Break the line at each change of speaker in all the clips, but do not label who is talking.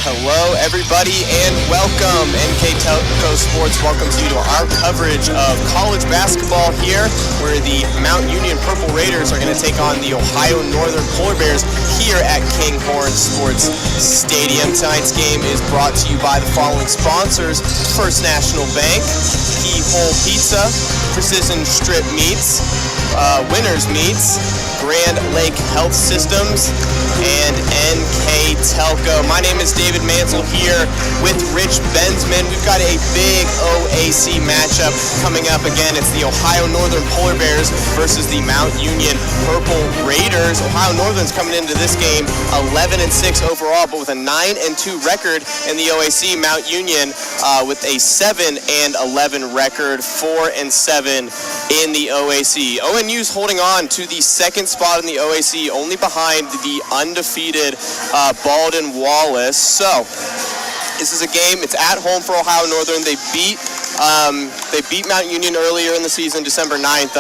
Hello, everybody, and welcome. NK Telco Sports welcomes you to our coverage of college basketball here, where the Mount Union Purple Raiders are going to take on the Ohio Northern Polar Bears here at Kinghorn Sports Stadium. Tonight's game is brought to you by the following sponsors: First National Bank, Keyhole Pizza, Precision Strip Meats, Winners Meats, Grand Lake Health Systems, and NK Telco. My name is David Mansell here with Rich Bensman. We've got a big OAC matchup coming up again. It's the Ohio Northern Polar Bears versus the Mount Union Purple Raiders. Ohio Northern's coming into this game 11-6 overall, but with a 9-2 record in the OAC. Mount Union with a 7-11 record, 4-7 in the OAC. ONU's holding on to the second spot in the OAC, only behind the undefeated Baldwin Wallace. So this is a game. It's at home for Ohio Northern. They beat Mount Union earlier in the season, December 9th.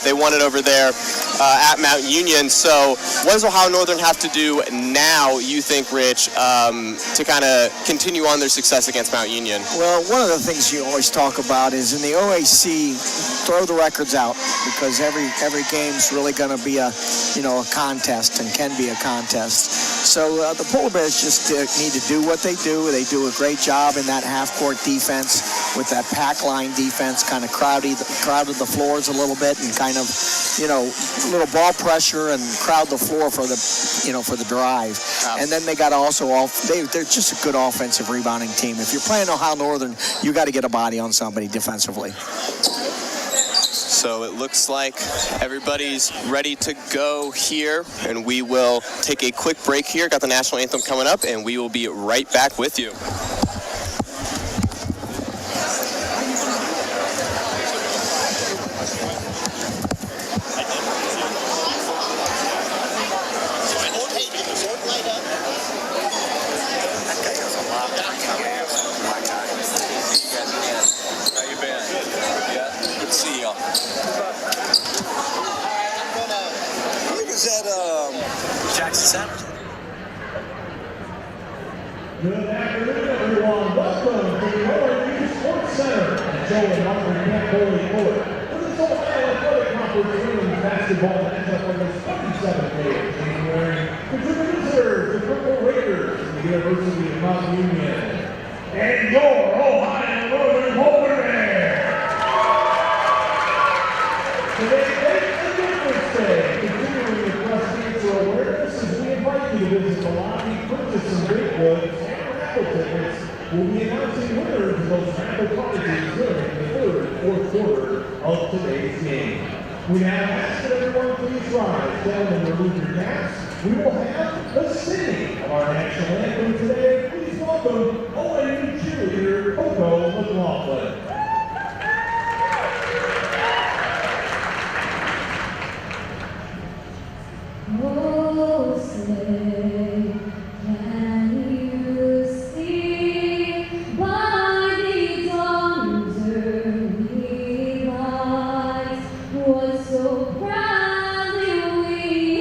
They won it over there at Mount Union. So what does Ohio Northern have to do now, you think, Rich, to kind of continue on their success against Mount Union?
Well, one of the things you always talk about is in the OAC, throw the records out, because every game's really going to be a contest, and can be a contest. So the Polar Bears just need to do what they do. They do a great job in that half-court defense with that pack line defense, kind of crowded the floors a little bit, and kind of, little ball pressure and crowd the floor for the drive. And then they got they're just a good offensive rebounding team. If you're playing Ohio Northern, you got to get a body on somebody defensively.
So it looks like everybody's ready to go here, and we will take a quick break here. Got the national anthem coming up, and we will be right back with you.
Good afternoon, everyone. Welcome to the ONU Sports Center at Joe and Margaret Camp Bowling Court. This is Ohio Athletic Conference women's basketball matchup on this 27th day of January. Featuring visitors, the Purple Raiders from the University of Mount Union, and your Ohio Northern Polar Bears. Today makes a difference day, continuing with breast cancer awareness, as we invite you to visit the lobby, purchase some great goods, tickets. Will be announcing winners of those raffle prizes during the third and fourth quarter of today's game. We now ask that everyone please rise, down, and remove your caps. We will have the singing of our national anthem today. Please welcome ONU cheerleader Coco McLaughlin.
Oh, say, can you see by the dawn's early light what so proudly we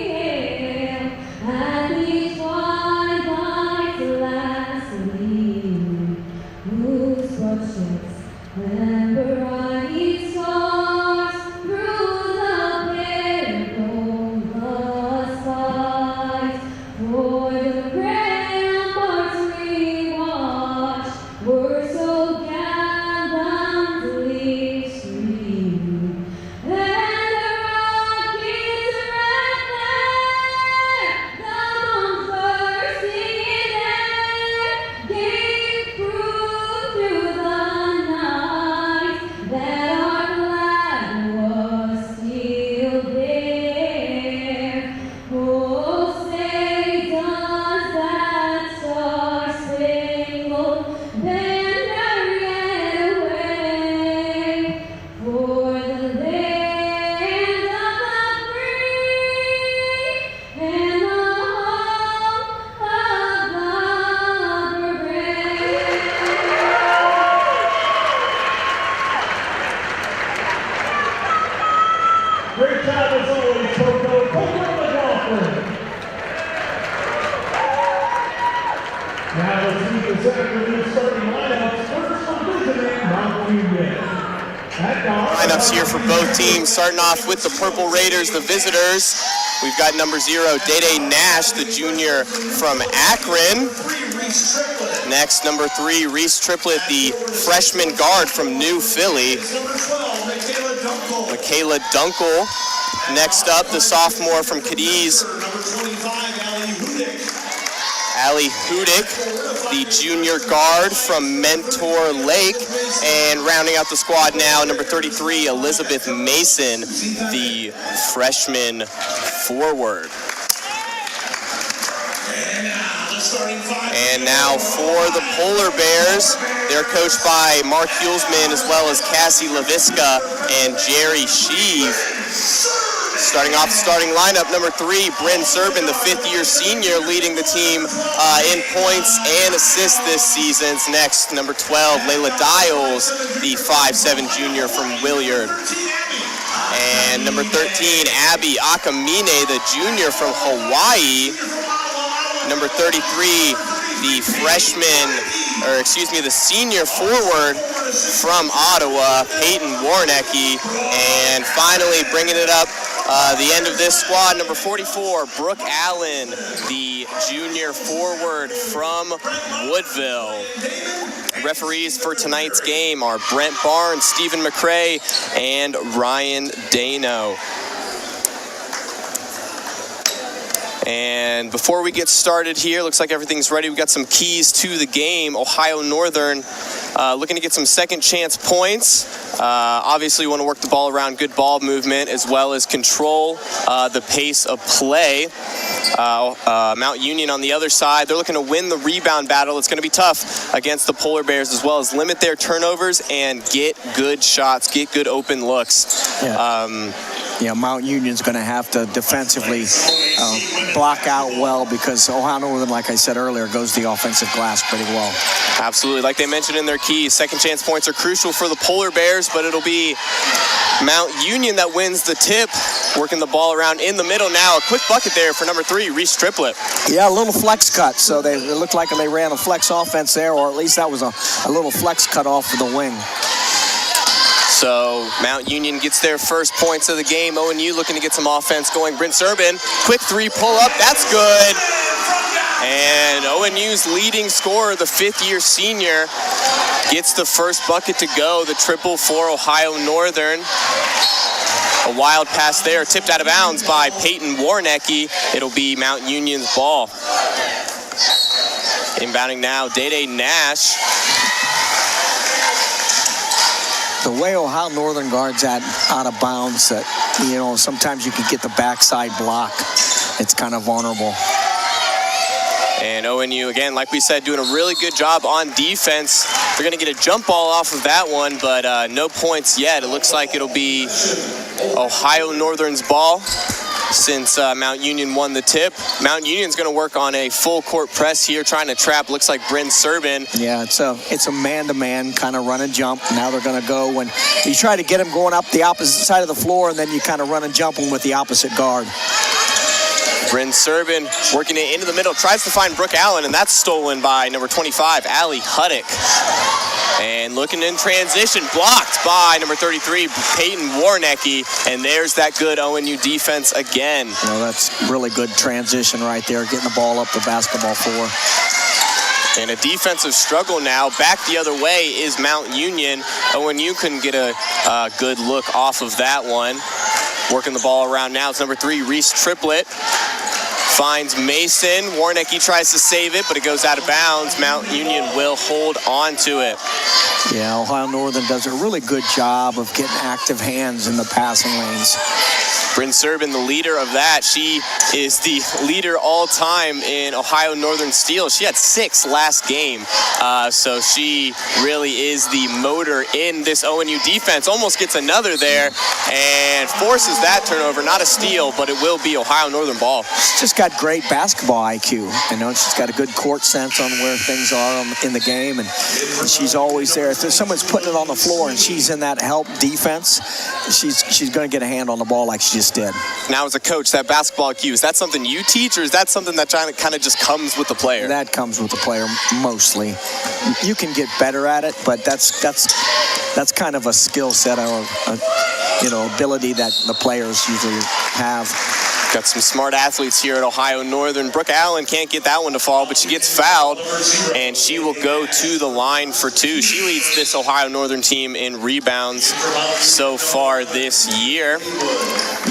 hailed at the twilight's last gleam, whose portraits and bright stars through the pale skies.
this afternoon's starting lineups. First from visiting Mount Union.
Lineups here for both teams, starting off with the Purple Raiders, the visitors. We've got number 0, Day Nash, the junior from Akron. Next, number 3, Reese Triplett, the freshman guard from New Philly. Michaela Dunkel. Next up, the sophomore from Cadiz, Allie Hudick, the junior guard from Mentor Lake. And rounding out the squad now, number 33, Elizabeth Mason, the freshman forward. And now for the Polar Bears, they're coached by Mark Hulsman as well as Cassie Laviska and Jerry Sheave. Starting off the starting lineup, number 3, Bryn Serbin, the fifth-year senior, leading the team in points and assists this season. Next, number 12, Layla Dials, the 5'7" junior from Williard. And number 13, Abby Akamine, the junior from Hawaii. Number 33, the the senior forward from Ottawa, Peyton Warnecke. And finally, bringing it up, the end of this squad, number 44, Brooke Allen, the junior forward from Woodville. Referees for tonight's game are Brent Barnes, Stephen McCrae, and Ryan Dano. And before we get started here, looks like everything's ready. We've got some keys to the game. Ohio Northern looking to get some second chance points. Obviously, you want to work the ball around, good ball movement, as well as control the pace of play. Mount Union on the other side, they're looking to win the rebound battle. It's going to be tough against the Polar Bears, as well as limit their turnovers and get good shots, get good open looks.
Yeah, Mount Union's going to have to defensively block out well, because Ohio Northern, like I said earlier, goes the offensive glass pretty well.
Absolutely. Like they mentioned in their keys, second chance points are crucial for the Polar Bears, but it'll be Mount Union that wins the tip, working the ball around in the middle now. A quick bucket there for number 3, Reese Triplett.
Yeah, a little flex cut, so it looked like they ran a flex offense there, or at least that was a little flex cut off for the wing.
So Mount Union gets their first points of the game. ONU looking to get some offense going. Bryn Serbin, quick 3 pull-up, that's good. And ONU's leading scorer, the fifth-year senior, gets the first bucket to go. The triple for Ohio Northern. A wild pass there, tipped out of bounds by Peyton Warnecke. It'll be Mount Union's ball. Inbounding now, Day Nash.
The way Ohio Northern guards out of bounds, that, sometimes you could get the backside block. It's kind of vulnerable.
And ONU, again, like we said, doing a really good job on defense. They're going to get a jump ball off of that one, but no points yet. It looks like it'll be Ohio Northern's ball, since Mount Union won the tip. Mount Union's going to work on a full court press here, trying to trap, looks like Bryn Serbin.
Yeah, it's a man-to-man kind of run and jump. Now they're going to go when you try to get them going up the opposite side of the floor, and then you kind of run and jump them with the opposite guard.
Bryn Serbin working it into the middle, tries to find Brooke Allen, and that's stolen by number 25, Allie Hudick. And looking in transition, blocked by number 33, Peyton Warnecke. And there's that good ONU defense again.
That's really good transition right there, getting the ball up the basketball floor.
And a defensive struggle now. Back the other way is Mount Union. ONU couldn't get a good look off of that one. Working the ball around now is number 3, Reese Triplett. Finds Mason. Warnecke tries to save it, but it goes out of bounds. Mount Union will hold on to it.
Yeah, Ohio Northern does a really good job of getting active hands in the passing lanes.
Bryn Serbin, the leader of that. She is the leader all-time in Ohio Northern steals. She had 6 last game, so she really is the motor in this ONU defense. Almost gets another there and forces that turnover. Not a steal, but it will be Ohio Northern ball.
She's just got great basketball IQ. She's got a good court sense on where things are in the game, and she's always there. If someone's putting it on the floor and she's in that help defense, she's going to get a hand on the ball like she just just did.
Now, as a coach, that basketball IQ, is that something you teach, or is that something that kind of just comes with the player?
That comes with the player mostly. You can get better at it, but that's kind of a skill set or ability that the players usually have.
Got some smart athletes here at Ohio Northern. Brooke Allen can't get that one to fall, but she gets fouled, and she will go to the line for 2. She leads this Ohio Northern team in rebounds so far this year.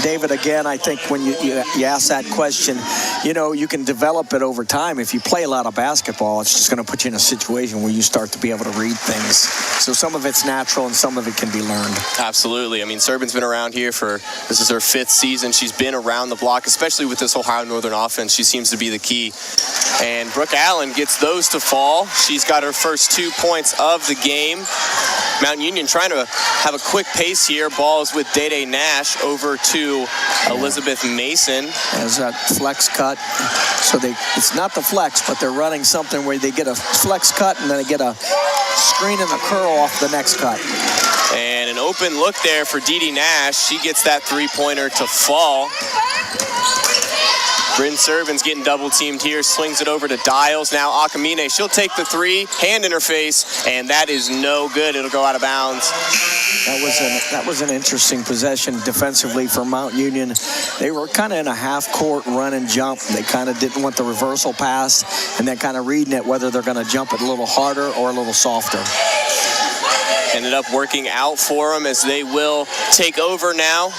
David, again, I think when you ask that question, you can develop it over time. If you play a lot of basketball, it's just going to put you in a situation where you start to be able to read things. So some of it's natural and some of it can be learned.
Absolutely. I mean, Serban's been around here this is her 5th season. She's been around the block, especially with this Ohio Northern offense. She seems to be the key. And Brooke Allen gets those to fall. She's got her first 2 points of the game. Mount Union trying to have a quick pace here. Balls with Dede Nash over to Elizabeth Mason.
There's that flex cut. So it's not the flex, but they're running something where they get a flex cut and then they get a screen and a curl off the next cut.
And an open look there for Dede Nash. She gets that 3-pointer to fall. Bryn Serban's getting double teamed here, swings it over to Dials. Now Akamine, she'll take the 3, hand in her face, and that is no good. It'll go out of bounds.
That was an interesting possession defensively for Mount Union. They were kind of in a half-court run and jump. They kind of didn't want the reversal pass, and they're kind of reading it whether they're going to jump it a little harder or a little softer.
Ended up working out for them as they will take over now.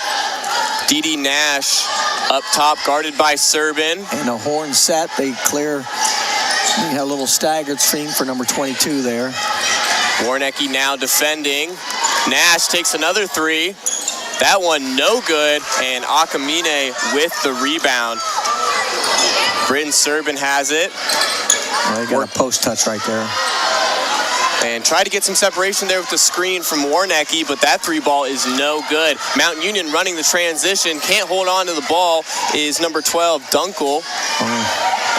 Dede Nash up top, guarded by Serban.
And a horn set. They clear. They had a little staggered stream for number 22 there.
Warnecke now defending. Nash takes another 3. That one no good, and Akamine with the rebound. Bryn Serban has it.
Well, they got a post touch right there.
And tried to get some separation there with the screen from Warnecke, but that 3-ball is no good. Mount Union running the transition, can't hold on to the ball, is number 12, Dunkel.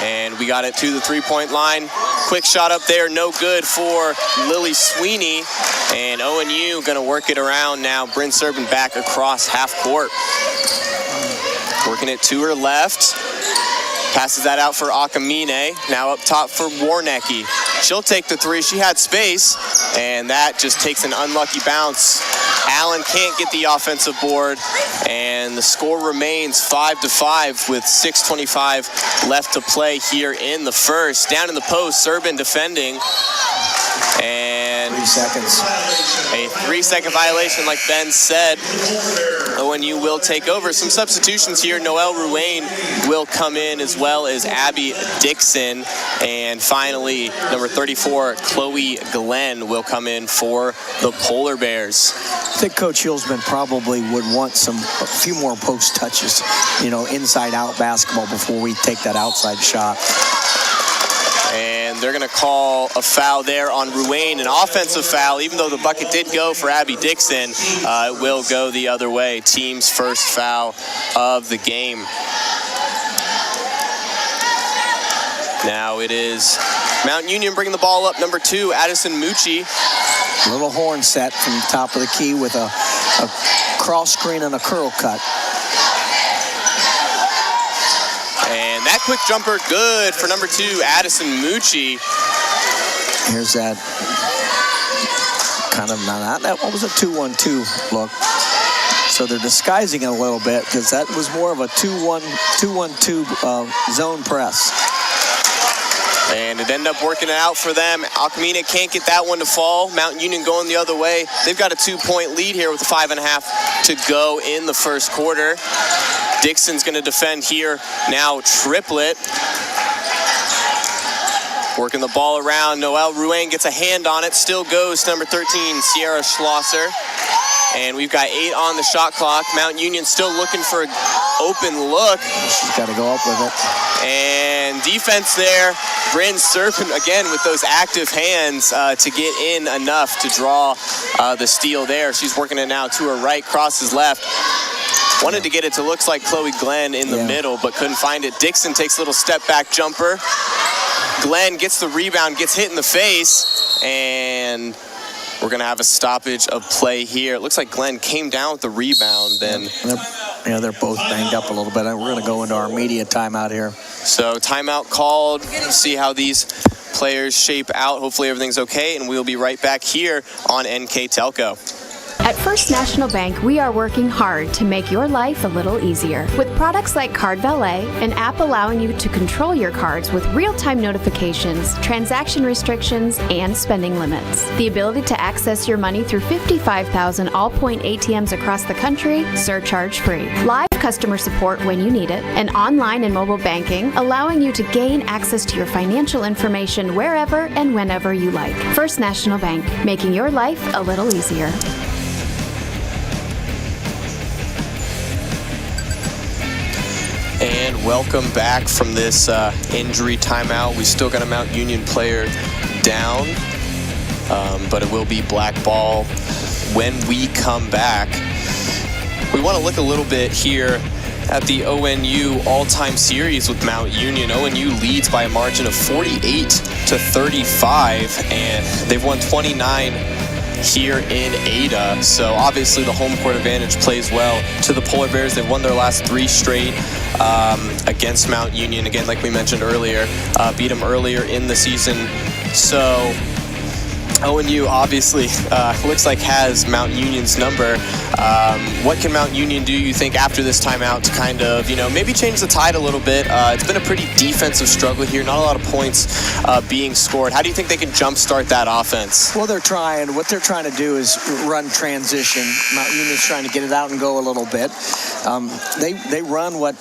And we got it to the 3-point line. Quick shot up there, no good for Lily Sweeney. And ONU going to work it around now. Bryn Serban back across half court. Working it to her left. Passes that out for Akamine. Now up top for Warnecke. She'll take the 3. She had space, and that just takes an unlucky bounce. Allen can't get the offensive board, and the score remains 5-5 with 6:25 left to play here in the first. Down in the post, Serban defending. And
3 seconds.
A 3-second violation, like Ben said. ONU will take over. Some substitutions here. Noelle Ruane will come in, as well as Abby Dixon. And finally, number 34, Chloe Glenn will come in for the Polar Bears.
I think Coach Hillsman probably would want a few more post touches, inside-out basketball before we take that outside shot.
And they're going to call a foul there on Ruane, an offensive foul. Even though the bucket did go for Abby Dixon, it will go the other way. Team's first foul of the game. Now it is Mount Union bringing the ball up. Number 2, Addison Mucci.
Little horn set from the top of the key with a cross screen and a curl cut.
And that quick jumper, good for number 2, Addison Mucci.
Here's that kind of, that was a 2-1-2 look. So they're disguising it a little bit because that was more of a 2-1-2 zone press.
And it ended up working out for them. Akamine can't get that one to fall. Mount Union going the other way. They've got a 2-point lead here with 5.5 to go in the first quarter. Dixon's going to defend here now, triplet. Working the ball around. Noelle Ruane gets a hand on it. Still goes to number 13, Sierra Schlosser. And we've got 8 on the shot clock. Mount Union still looking for an open look.
She's got to go up with it.
And defense there. Bryn Serban again with those active hands to get in enough to draw the steal there. She's working it now to her right, crosses left. Wanted to get it to looks like Chloe Glenn in the middle, but couldn't find it. Dixon takes a little step back jumper. Glenn gets the rebound, gets hit in the face, and we're going to have a stoppage of play here. It looks like Glenn came down with the rebound then.
Yeah, they're both banged up a little bit. We're going to go into our media timeout here.
So timeout called. See how these players shape out. Hopefully everything's okay, and we'll be right back here on NK Telco.
At First National Bank, we are working hard to make your life a little easier. With products like Card Valet, an app allowing you to control your cards with real-time notifications, transaction restrictions, and spending limits. The ability to access your money through 55,000 all-point ATMs across the country, surcharge-free. Live customer support when you need it, and online and mobile banking, allowing you to gain access to your financial information wherever and whenever you like. First National Bank, making your life a little easier.
And welcome back from this injury timeout. We still got a Mount Union player down, but it will be black ball when we come back. We want to look a little bit here at the ONU all-time series with Mount Union. ONU leads by a margin of 48-35, and they've won 29 here in Ada. So obviously the home court advantage plays well to the Polar Bears. They've won their last 3 straight against Mount Union. Again, like we mentioned earlier, beat them earlier in the season. So ONU obviously looks like has Mount Union's number. What can Mount Union do, you think, after this timeout to kind of, maybe change the tide a little bit? It's been a pretty defensive struggle here. Not a lot of points being scored. How do you think they can jumpstart that offense?
Well, they're trying. What they're trying to do is run transition. Mount Union's trying to get it out and go a little bit. They run what...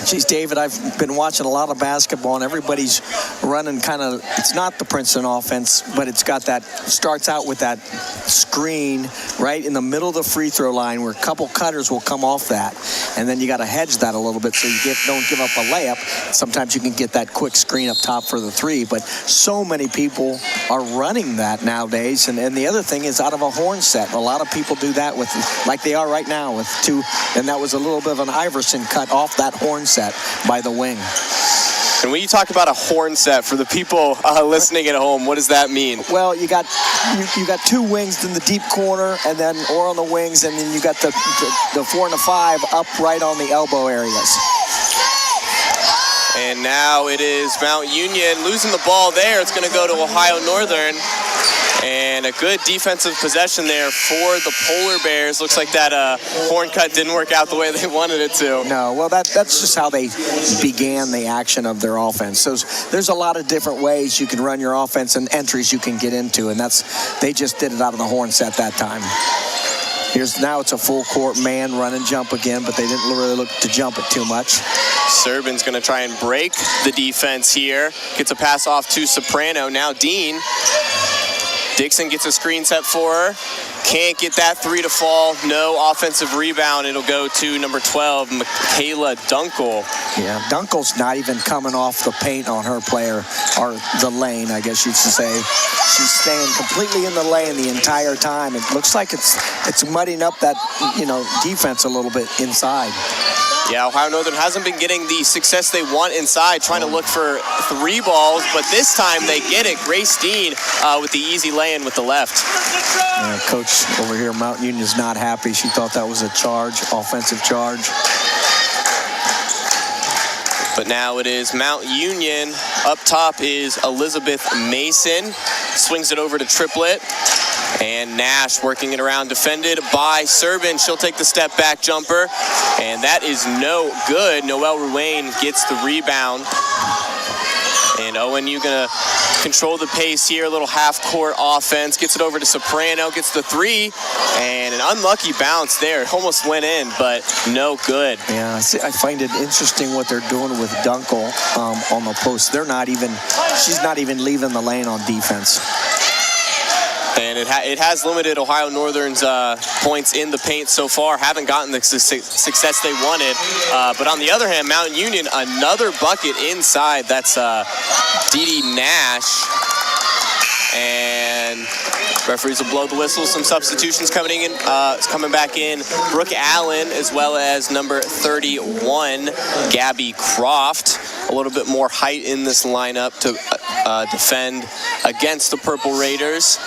Geez, David, I've been watching a lot of basketball, and everybody's running kind of... It's not the Princeton offense, but it's got that... Starts out with that screen right in the middle of the free throw line where a couple cutters will come off that, and then you got to hedge that a little bit so you don't give up a layup. Sometimes you can get that quick screen up top for the 3, but so many people are running that nowadays. And the other thing is out of a horn set. A lot of people do that with, like they are right now with 2, and that was a little bit of an Iverson cut off that horn set by the wing.
And when you talk about a horn set, for the people listening at home, what does that mean?
Well, you got 2 wings in the deep corner, and then or on the wings, and then you got the 4 and the 5 up right on the elbow areas.
And now it is Mount Union losing the ball there. It's going to go to Ohio Northern. And a good defensive possession there for the Polar Bears. Looks like that horn cut didn't work out the way they wanted it to.
No, well, that's just how they began the action of their offense. So there's a lot of different ways you can run your offense and entries you can get into, and they just did it out of the horn set that time. Now it's a full court man run and jump again, but they didn't really look to jump it too much.
Serbin's going to try and break the defense here. Gets a pass off to Soprano. Now Dean. Dixon gets a screen set for her. Can't get that 3 to fall. No offensive rebound. It'll go to number 12, Michaela Dunkel.
Yeah, Dunkel's not even coming off the paint on her player, or the lane, I guess you should say. She's staying completely in the lane the entire time. It looks like it's mudding up that, defense a little bit inside.
Yeah, Ohio Northern hasn't been getting the success they want inside, trying to look for 3 balls, but this time they get it. Grace Dean with the easy lay-in with the left.
Yeah, Coach over here, Mount Union, is not happy. She thought that was a offensive charge.
But now it is Mount Union. Up top is Elizabeth Mason. Swings it over to Triplett. And Nash working it around, defended by Serbin. She'll take the step back jumper, and that is no good. Noelle Ruane gets the rebound. And ONU gonna control the pace here, a little half-court offense. Gets it over to Soprano, gets the 3, and an unlucky bounce there. It almost went in, but no good.
Yeah, I find it interesting what they're doing with Dunkel on the post. She's not even leaving the lane on defense.
And it has limited Ohio Northern's points in the paint so far. Haven't gotten the success they wanted. But on the other hand, Mount Union, another bucket inside. That's Dee Nash. And referees will blow the whistle. Some substitutions coming back in. Brooke Allen, as well as number 31, Gabby Croft. A little bit more height in this lineup to defend against the Purple Raiders.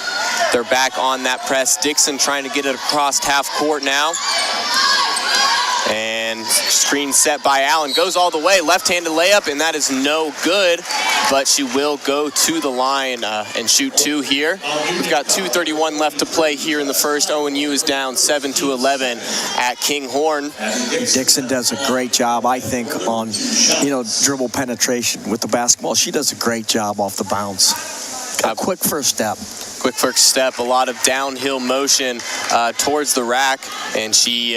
They're back on that press. Dixon trying to get it across half court now. And And screen set by Allen. Goes all the way. Left-handed layup, and that is no good. But she will go to the line and shoot 2 here. We've got 2:31 left to play here in the first. ONU is down 7-11 at Kinghorn.
Dixon does a great job, I think, on, dribble penetration with the basketball. She does a great job off the bounce. A quick first step.
Quick first step, a lot of downhill motion towards the rack, and she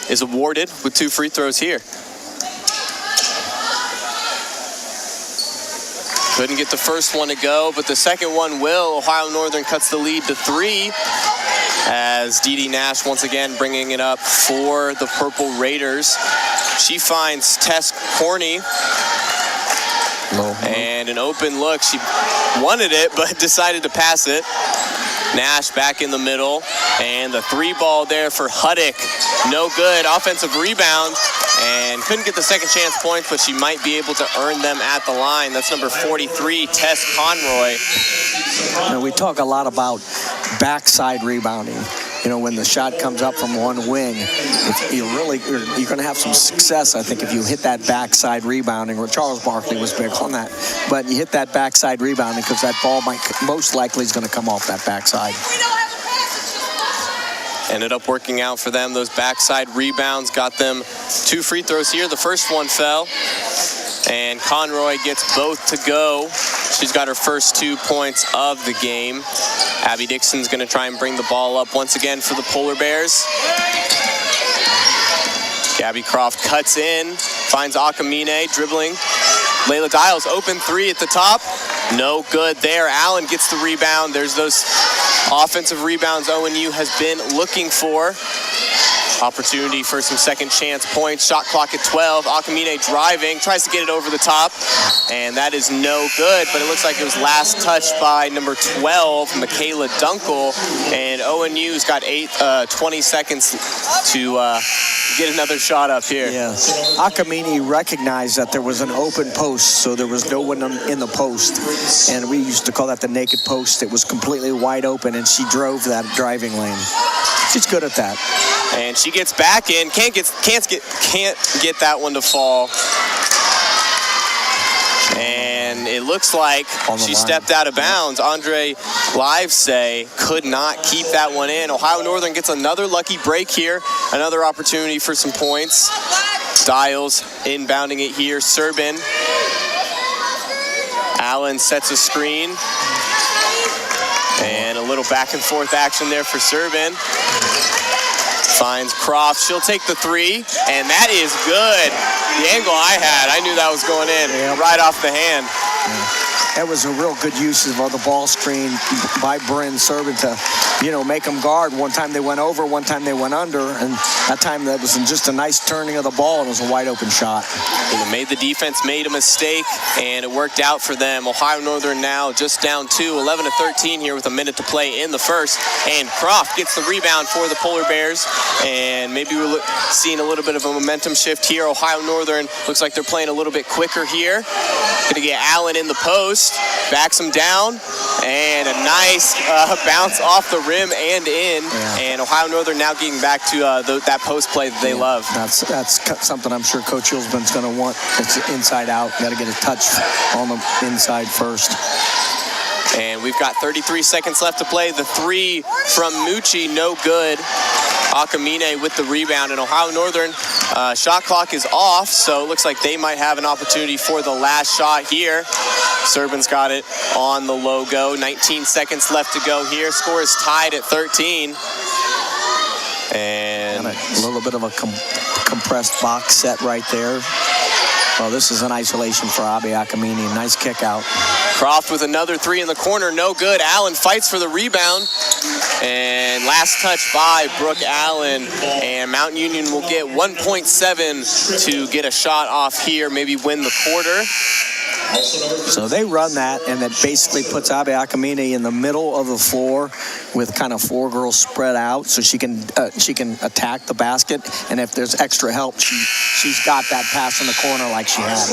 is awarded with 2 free throws here. Couldn't get the first one to go, but the second one will. Ohio Northern cuts the lead to 3 as Dee Nash once again bringing it up for the Purple Raiders. She finds Tess Corney. And an open look. She wanted it, but decided to pass it. Nash back in the middle. And the 3 ball there for Huddick. No good. Offensive rebound. And couldn't get the second chance points, but she might be able to earn them at the line. That's number 43, Tess Conroy.
We talk a lot about backside rebounding. When the shot comes up from one wing, you're going to have some success, I think, if you hit that backside rebounding. Or Charles Barkley was big on that. But you hit that backside rebounding because that ball most likely is going to come off that backside.
Ended up working out for them. Those backside rebounds got them 2 free throws here. The first one fell. And Conroy gets both to go. She's got her first 2 points of the game. Abby Dixon's going to try and bring the ball up once again for the Polar Bears. Gabby Croft cuts in, finds Akamine dribbling. Layla Dials open 3 at the top. No good there. Allen gets the rebound. There's those offensive rebounds ONU has been looking for. Opportunity for some second chance points. Shot clock at 12. Akamine driving, tries to get it over the top, and that is no good, but it looks like it was last touched by number 12, Michaela Dunkel, and ONU's got 20 seconds to get another shot up here.
Yes. Akamine recognized that there was an open post, so there was no one in the post, and we used to call that the naked post. It was completely wide open, and she drove that driving lane. She's good at that.
And she gets back in, can't get that one to fall. And it looks like she stepped out of bounds. Andre Livesay could not keep that one in. Ohio Northern gets another lucky break here. Another opportunity for some points. Dials inbounding it here. Serbin. Allen sets a screen. And a little back and forth action there for Serbin. Finds Croft. She'll take the 3, and that is good. The angle I had, I knew that was going in right off the hand.
That was a real good use of the ball screen by Bryn Serbin to, make them guard. One time they went over, one time they went under, and that time that was just a nice turning of the ball, and it was a wide open shot.
Made the defense, made a mistake, and it worked out for them. Ohio Northern now just down 2, 11-13 here with a minute to play in the first, and Croft gets the rebound for the Polar Bears, and maybe we're seeing a little bit of a momentum shift here. Ohio Northern looks like they're playing a little bit quicker here. Gonna get Allen in the post, backs him down, and a nice bounce off the rim and in. Yeah. And Ohio Northern now getting back to that post play that they love.
That's something I'm sure Coach Hillsman's going to want. It's inside out. Got to get a touch on the inside first.
And we've got 33 seconds left to play. The 3 from Mucci, no good. Akamine with the rebound, and Ohio Northern shot clock is off, so it looks like they might have an opportunity for the last shot here. Serbin's got it on the logo. 19 seconds left to go here. Score is tied at 13. And
a little bit of a compressed box set right there. Well, this is an isolation for Abi Akamine. Nice kick out.
Croft with another 3 in the corner. No good. Allen fights for the rebound. And last touch by Brooke Allen. And Mount Union will get 1.7 to get a shot off here, maybe win the quarter.
So they run that, and that basically puts Abi Akamine in the middle of the floor with kind of 4 girls spread out, so she can attack the basket. And if there's extra help, she's got that pass in the corner like she had.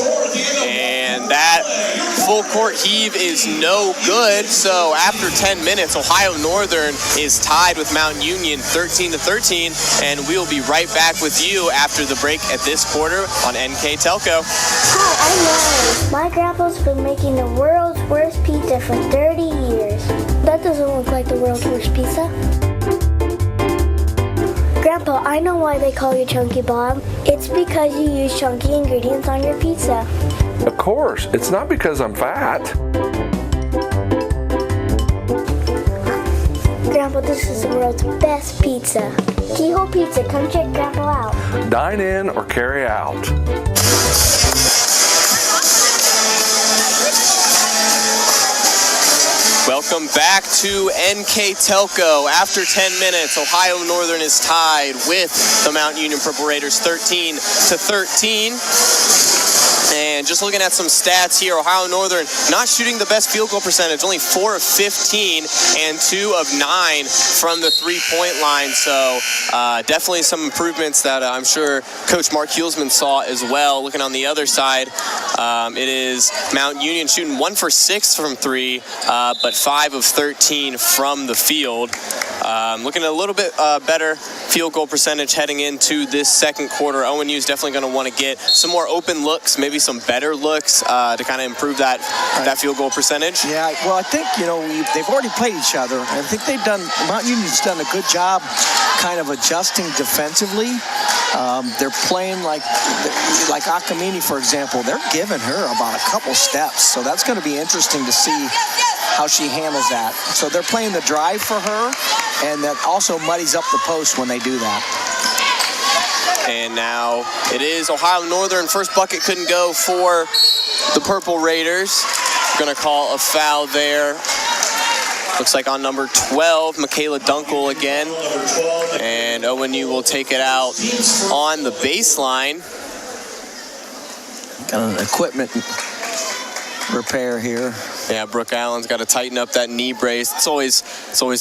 And that full court heave is no good. So after 10 minutes, Ohio Northern is tied with Mount Union 13-13, and we'll be right back with you after the break at this quarter on NK Telco.
Hi, I'm Ryan. My grandpa's been making the world's worst pizza for 30 years. That doesn't look like the world's worst pizza. Grandpa, I know why they call you Chunky Bob. It's because you use chunky ingredients on your pizza.
Of course, it's not because I'm fat.
Grandpa, this is the world's best pizza. Keyhole Pizza, come check Grandpa out.
Dine in or carry out.
Welcome back to NK Telco. After 10 minutes, Ohio Northern is tied with the Mount Union Purple Raiders 13-13. And just looking at some stats here, Ohio Northern not shooting the best field goal percentage, only 4 of 15 and 2 of 9 from the three-point line. So definitely some improvements that I'm sure Coach Mark Hulsman saw as well. Looking on the other side, it is Mount Union shooting 1 for 6 from 3, but 5 of 13 from the field. Looking at a little bit better field goal percentage heading into this second quarter. ONU is definitely going to want to get some more open looks, maybe some better looks to kind of improve that field goal percentage.
Yeah, well, I think, they've already played each other. I think Mount Union's done a good job kind of adjusting defensively. They're playing like Akamini, for example. They're giving her about a couple steps, so that's going to be interesting to see how she handles that. So they're playing the drive for her, and that also muddies up the post when they do that.
And now it is Ohio Northern. First bucket couldn't go for the Purple Raiders. Going to call a foul there. Looks like on number 12, Michaela Dunkel again. And ONU will take it out on the baseline.
Got an equipment repair here.
Yeah, Brooke Allen's got to tighten up that knee brace. It's always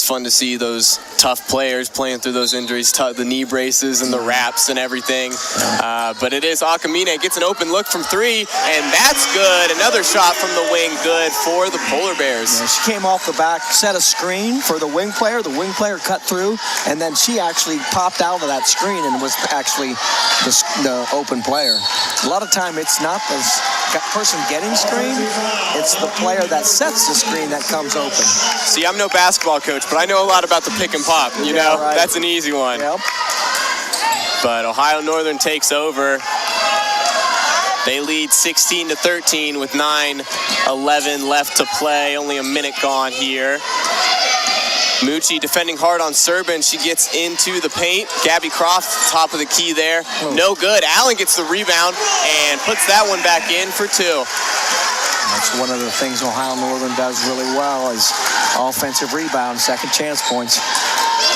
fun to see those tough players playing through those injuries, the knee braces and the wraps and everything. But it is Akamine gets an open look from 3, and that's good. Another shot from the wing, good for the Polar Bears.
Yeah, she came off the back, set a screen for the wing player. The wing player cut through, and then she actually popped out of that screen and was actually the open player. A lot of time, it's not the person getting screen, it's the player that sets the screen that comes open.
See, I'm no basketball coach, but I know a lot about the pick and pop. You know, right. That's an easy one.
Yep.
But Ohio Northern takes over. They lead 16-13 with 9:11 left to play. Only a minute gone here. Mucci defending hard on Serban. She gets into the paint. Gabby Croft, top of the key there. No good. Allen gets the rebound and puts that one back in for 2.
That's one of the things Ohio Northern does really well is offensive rebound, second chance points.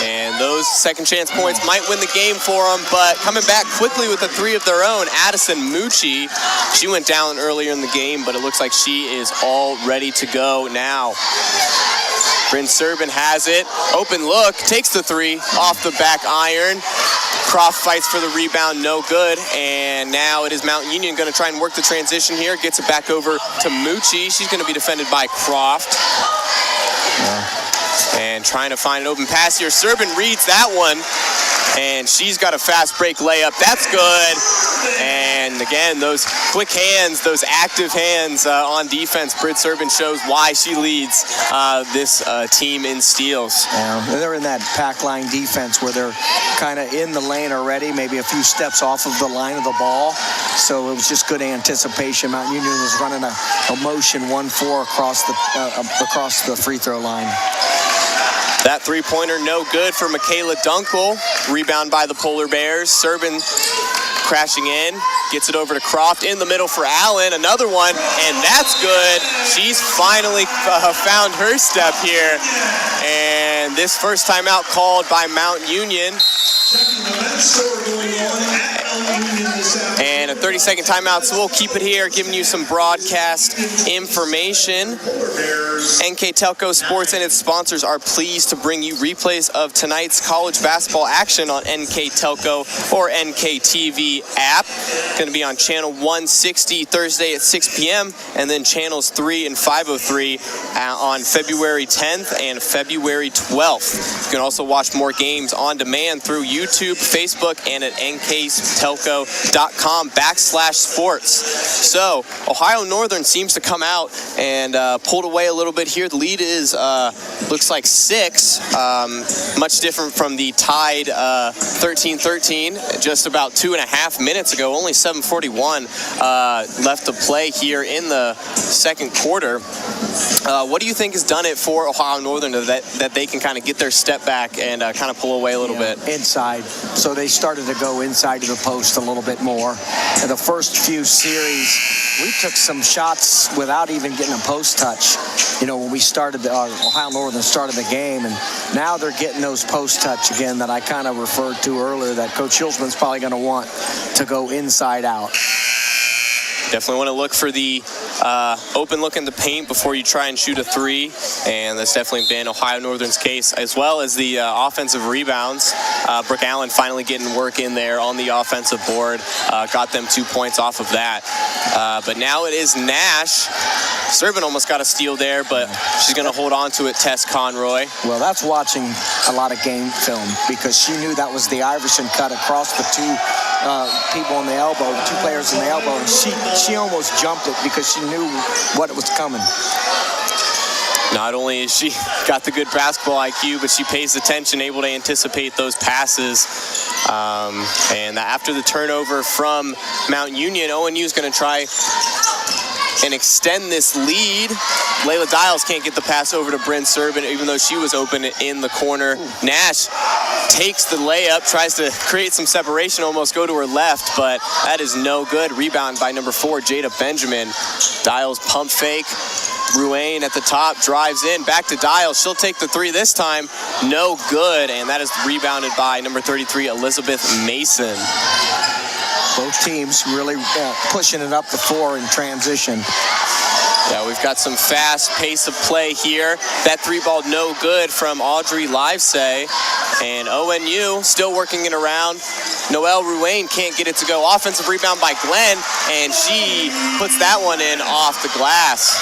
And those second chance points might win the game for them, but coming back quickly with a 3 of their own, Addison Mucci. She went down earlier in the game, but it looks like she is all ready to go now. Bryn Serban has it. Open look, takes the 3 off the back iron. Croft fights for the rebound, no good. And now it is Mount Union going to try and work the transition here. Gets it back over to Mucci. She's going to be defended by Croft. And trying to find an open pass here. Serban reads that one. And she's got a fast break layup. That's good. And again, those quick hands, those active hands on defense. Britt Serban shows why she leads this team in steals.
Yeah, they're in that pack line defense where they're kind of in the lane already, maybe a few steps off of the line of the ball. So it was just good anticipation. Mount Union was running a motion 1-4 across the free throw line.
That three-pointer no good for Michaela Dunkel. Rebound by the Polar Bears. Serban crashing in. Gets it over to Croft in the middle for Allen. Another one, and that's good. She's finally found her step here. And this first timeout called by Mount Union. And a 30-second timeout, so we'll keep it here, giving you some broadcast information. NK Telco Sports and its sponsors are pleased to bring you replays of tonight's college basketball action on NK Telco or NK TV app. Going to be on channel 160 Thursday at 6 p.m. and then channels 3 and 503 on February 10th and February 12th. You can also watch more games on demand through YouTube, Facebook, and at nktelco.com/sports. So Ohio Northern seems to come out and pulled away a little bit here. The lead is looks like 6, much different from the tied 13-13 just about 2.5 minutes ago. Only 7:41 left to play here in the second quarter. What do you think has done it for Ohio Northern that they can kind of get their step back and kind of pull away a little bit?
Inside. So they started to go inside to the post a little bit more. In the first few series, we took some shots without even getting a post touch. You know, when we started, Ohio Northern started the game, and now they're getting those post touch again that I kind of referred to earlier that Coach Hilsman's probably going to want to go inside out.
Definitely want to look for the open look in the paint before you try and shoot a 3, and that's definitely been Ohio Northern's case, as well as the offensive rebounds. Brooke Allen finally getting work in there on the offensive board, got them 2 points off of that. But now it is Nash. Servin almost got a steal there, but she's going to hold on to it, Tess Conroy.
Well, that's watching a lot of game film, because she knew that was the Iverson cut across the two people in the elbow, the 2 players in the elbow, and she almost jumped it because she knew what was coming.
Not only is she got the good basketball IQ, but she pays attention, able to anticipate those passes. And after the turnover from Mount Union, ONU is going to try and extend this lead. Layla Dials can't get the pass over to Bryn Servin, even though she was open in the corner. Nash takes the layup, tries to create some separation, almost go to her left, but that is no good. Rebound by number 4, Jada Benjamin. Dials pump fake. Ruane at the top, drives in, back to Dials. She'll take the 3 this time. No good, and that is rebounded by number 33, Elizabeth Mason.
Both teams really pushing it up the floor in transition.
Yeah, we've got some fast pace of play here. That 3 ball no good from Audrey Livesay. And ONU still working it around. Noelle Ruane can't get it to go. Offensive rebound by Glenn, and she puts that one in off the glass.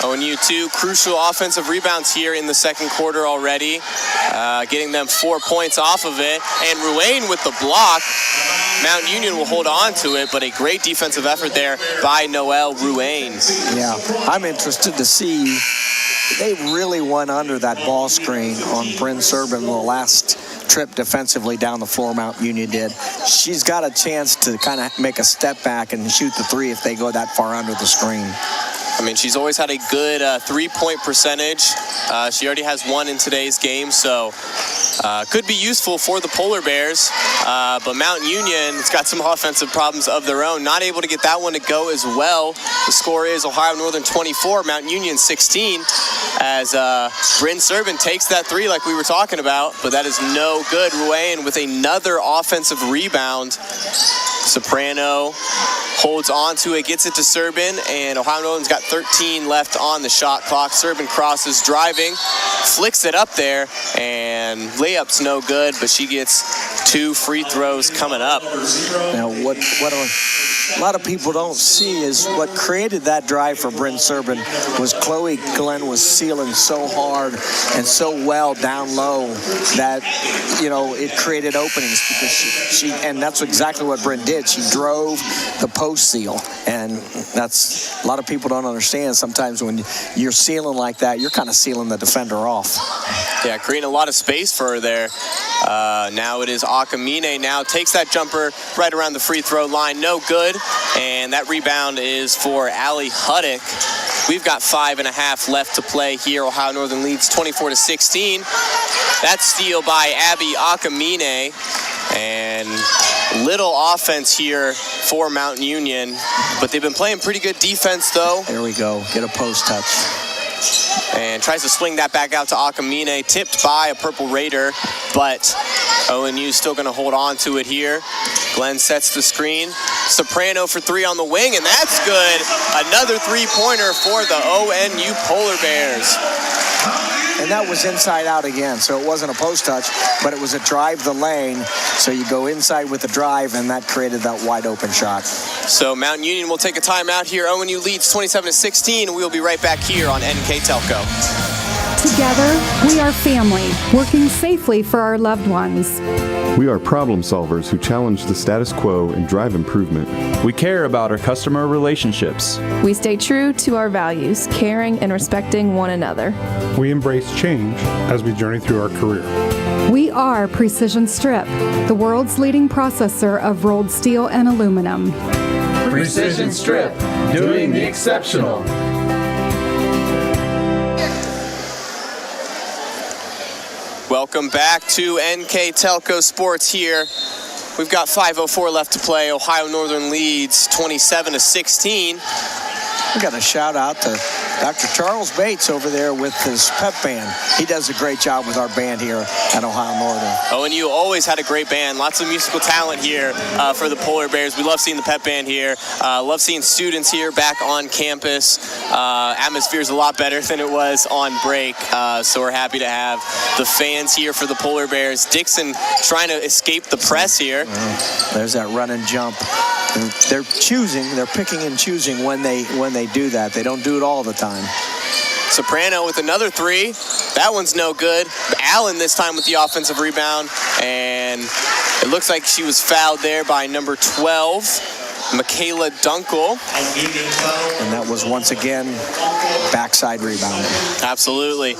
ONU 2 crucial offensive rebounds here in the second quarter already, getting them 4 points off of it. And Ruane with the block. Mount Union will hold on to it, but a great defensive effort there by Noelle Ruane.
Yeah, I'm interested to see. They really went under that ball screen on Bryn Servin the last trip defensively down the floor. Mount Union did. She's got a chance to kind of make a step back and shoot the 3 if they go that far under the screen.
I mean, she's always had a good 3-point percentage. She already has 1 in today's game, so could be useful for the Polar Bears. But Mount Union has got some offensive problems of their own. Not able to get that one to go as well. The score is Ohio Northern 24, Mount Union 16, as Bryn Servin takes that 3 like we were talking about, but that is no good. Ruane with another offensive rebound. Soprano holds on to it, gets it to Servin, and Ohio Northern's got 13 left on the shot clock. Servin crosses, driving, flicks it up there, and layup's no good, but she gets 2 free throws coming up.
Now, what a lot of people don't see is what created that drive for Bryn Servin was Chloe Glenn was sealing so hard and so well down low that, you know, it created openings, because she and that's exactly what Bryn did. She drove the post seal, and that's a lot of people don't understand. Sometimes when you're sealing like that, you're kind of sealing the defender off.
Yeah, creating a lot of space for her there. Now it is Akamine now takes that jumper right around the free throw line, no good, and that rebound is for Allie Huddick. We've got 5.5 left to play here. Ohio Northern leads 24-16. That steal by Abby Akamine, and little offense here for Mount Union, but they've been playing pretty good defense though.
There we go, get a post touch.
And tries to swing that back out to Akamine, tipped by a Purple Raider, but ONU still going to hold on to it here. Glenn sets the screen. Soprano for 3 on the wing, and that's good. Another three-pointer for the ONU Polar Bears.
And that was inside out again, so it wasn't a post touch, but it was a drive the lane. So you go inside with the drive, and that created that wide open shot.
So Mountain Union will take a timeout here. ONU leads 27-16. We'll be right back here on NK Telco.
Together, we are family, working safely for our loved ones.
We are problem solvers who challenge the status quo and drive improvement.
We care about our customer relationships.
We stay true to our values, caring and respecting one another.
We embrace change as we journey through our career.
We are Precision Strip, the world's leading processor of rolled steel and aluminum.
Precision Strip, doing the exceptional.
Welcome back to NK Telco Sports here. We've got 5:04 left to play. Ohio Northern leads 27-16.
We got a shout out to Dr. Charles Bates over there with his pep band. He does a great job with our band here at Ohio Northern.
ONU always had a great band. Lots of musical talent here for the Polar Bears. We love seeing the pep band here. Love seeing students here back on campus. Atmosphere's a lot better than it was on break. So we're happy to have the fans here for the Polar Bears. Dixon trying to escape the press here.
There's that run and jump. They're picking and choosing when they do that. They don't do it all the time.
Soprano with another 3. That one's no good. Allen this time with the offensive rebound. And it looks like she was fouled there by number 12, Michaela Dunkel.
And that was once again backside rebound.
Absolutely.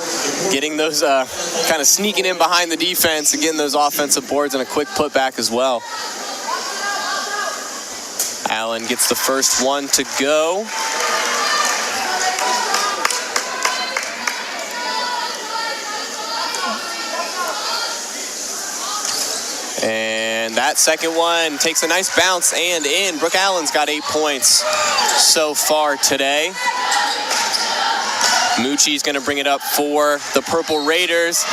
Getting those kind of sneaking in behind the defense and getting those offensive boards and a quick putback as well. Allen gets the first one to go. And that second one takes a nice bounce and in. Brooke Allen's got 8 points so far today. Mucci's going to bring it up for the Purple Raiders.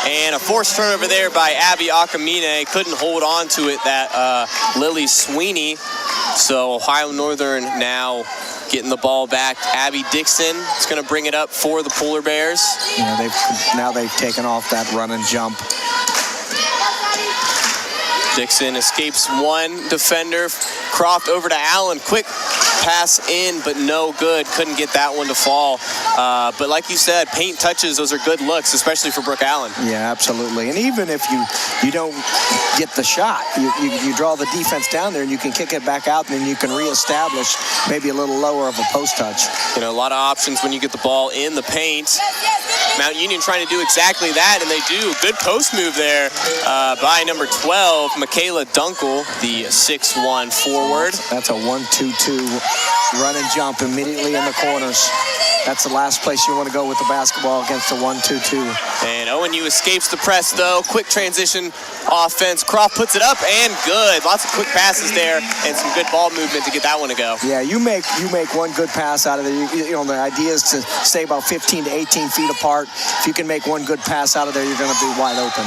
And a forced turnover there by Abby Akamine. Couldn't hold on to it, that Lily Sweeney. So Ohio Northern now getting the ball back. Abby Dixon is going to bring it up for the Polar Bears.
Now they've taken off that run and jump.
Dixon escapes one defender. Croft over to Allen. Quick pass in, but no good. Couldn't get that one to fall. But like you said, paint touches, those are good looks, especially for Brooke Allen.
Yeah, absolutely. And even if you don't get the shot, you draw the defense down there and you can kick it back out and then you can reestablish maybe a little lower of a post touch.
You know, a lot of options when you get the ball in the paint. Mount Union trying to do exactly that, and they do. Good post move there by number 12, Michaela Dunkel, the 6'1" forward.
That's a 1-2-2 run and jump immediately in the corners. That's the last place you want to go with the basketball against a 1-2-2.
And ONU escapes the press, though. Quick transition offense. Croft puts it up, and good. Lots of quick passes there, and some good ball movement to get that one to go.
Yeah, you make one good pass out of there. You know, the idea is to stay about 15 to 18 feet apart. If you can make one good pass out of there, you're going to be wide open.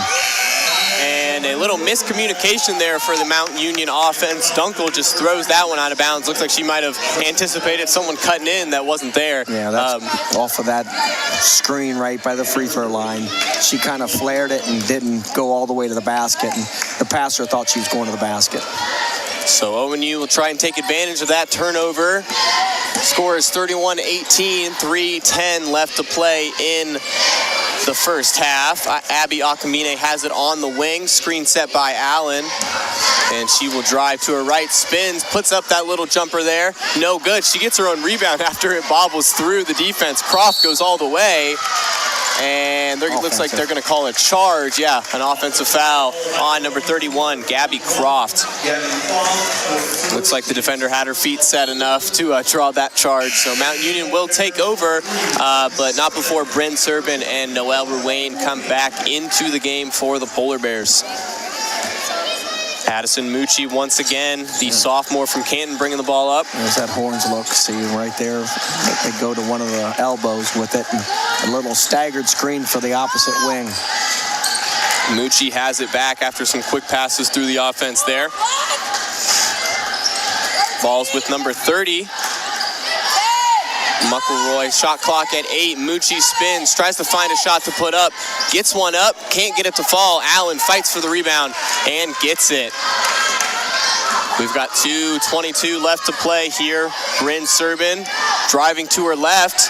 And a little miscommunication there for the Mount Union offense. Dunkel just throws that one out of bounds. Looks like she might have anticipated someone cutting in that wasn't there.
Yeah, that's off of that screen right by the free throw line. She kind of flared it and didn't go all the way to the basket, and the passer thought she was going to the basket.
So ONU will try and take advantage of that turnover. Score is 31-18, 3:10 left to play in the first half. Abby Akamine has it on the wing. Screen set by Allen. And she will drive to her right, spins, puts up that little jumper there. No good. She gets her own rebound after it bobbles through the defense. Croft goes all the way. And it looks like they're going to call a charge. Yeah, an offensive foul on number 31, Gabby Croft. Looks like the defender had her feet set enough to draw that charge. So Mount Union will take over, but not before Bryn Serban and Noelle Ruane come back into the game for the Polar Bears. Had Addison Mucci once again, the sophomore from Canton, bringing the ball up.
There's that horns look, see right there. They go to one of the elbows with it, and a little staggered screen for the opposite wing.
Mucci has it back after some quick passes through the offense there. Ball's with number 30. McElroy, shot clock at 8. Mucci spins, tries to find a shot to put up. Gets one up, can't get it to fall. Allen fights for the rebound and gets it. We've got 2:22 left to play here. Bryn Serbin driving to her left.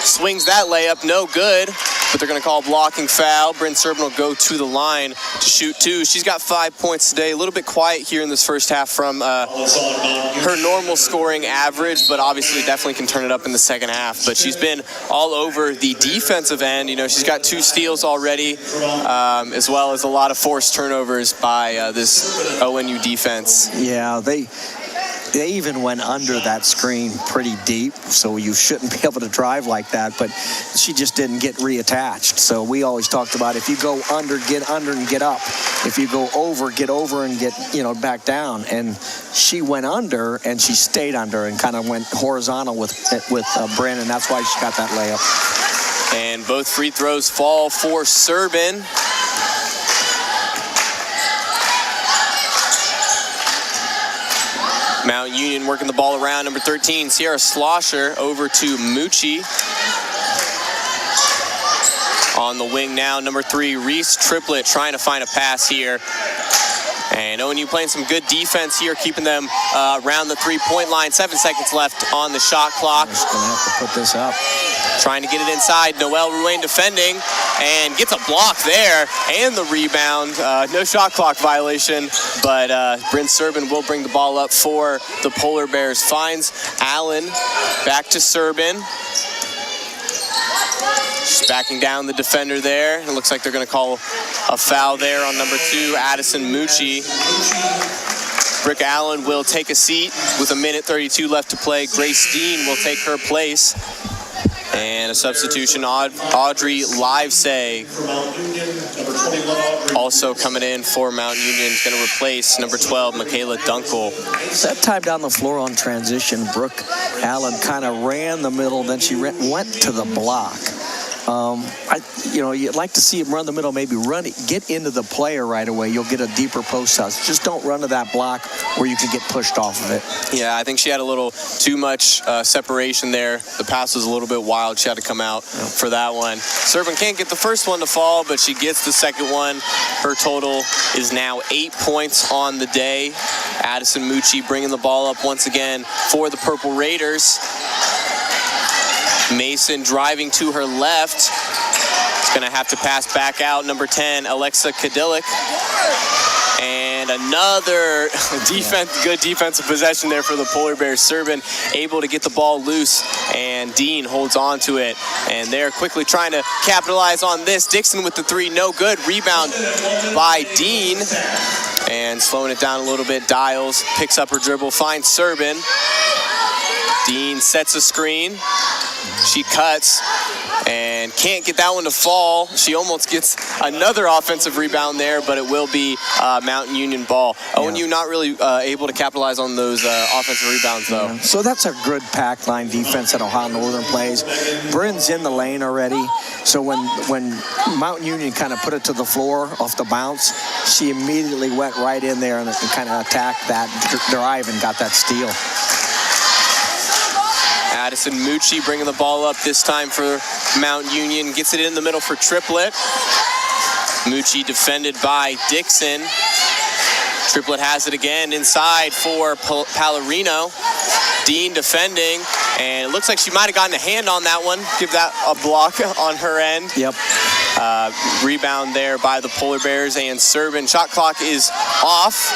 Swings that layup, no good. But they're going to call a blocking foul. Bryn Serbin will go to the line to shoot 2. She's got 5 points today. A little bit quiet here in this first half from her normal scoring average, but obviously definitely can turn it up in the second half. But she's been all over the defensive end. You know, she's got 2 steals already, as well as a lot of forced turnovers by this ONU defense.
Yeah, they even went under that screen pretty deep, so you shouldn't be able to drive like that, but she just didn't get reattached. So we always talked about if you go under and get up. If you go over, get over and get, back down. And she went under and she stayed under and kind of went horizontal with Bryn, and that's why she got that layup.
And both free throws fall for Serbin. Mount Union working the ball around. Number 13, Sierra Slosher, over to Mucci. On the wing now, number 3, Reese Triplett trying to find a pass here. And ONU playing some good defense here, keeping them around the 3-point line. 7 seconds left on the shot clock.
Just going to have to put this up.
Trying to get it inside. Noelle Ruane defending and gets a block there and the rebound. No shot clock violation, but Bryn Serbin will bring the ball up for the Polar Bears. Finds Allen, back to Serbin. She's backing down the defender there. It looks like they're going to call a foul there on number 2, Addison Mucci. Brick Allen will take a seat with 1:32 left to play. Grace Dean will take her place. And a substitution, Audrey Livesay also coming in for Mount Union, is going to replace number 12, Michaela Dunkel.
That time down the floor on transition, Brooke Allen kind of ran the middle, then she went to the block. You'd like to see him run the middle, maybe get into the player right away. You'll get a deeper post house. Just don't run to that block where you can get pushed off of it.
Yeah, I think she had a little too much separation there. The pass was a little bit wild. She had to come out for that one. Serbin can't get the first one to fall, but she gets the second one. Her total is now 8 points on the day. Addison Mucci bringing the ball up once again for the Purple Raiders. Mason driving to her left. It's going to have to pass back out. Number 10, Alexa Kadilic. And another good defensive possession there for the Polar Bears. Serbin able to get the ball loose, and Dean holds on to it. And they're quickly trying to capitalize on this. Dixon with the 3, no good. Rebound by Dean. And slowing it down a little bit, Dials picks up her dribble, finds Serbin. Dean sets a screen. She cuts and can't get that one to fall. She almost gets another offensive rebound there, but it will be Mountain Union ball. ONU not really able to capitalize on those offensive rebounds, though.
Yeah. So that's a good pack line defense that Ohio Northern plays. Bryn's in the lane already, so when Mountain Union kind of put it to the floor off the bounce, she immediately went right in there and kind of attacked that drive and got that steal.
Addison Mucci bringing the ball up this time for Mount Union. Gets it in the middle for Triplett. Mucci defended by Dixon. Triplett has it again inside for Pallarino. Dean defending, and it looks like she might have gotten a hand on that one. Give that a block on her end.
Yep.
Rebound there by the Polar Bears, and Serbin. Shot clock is off.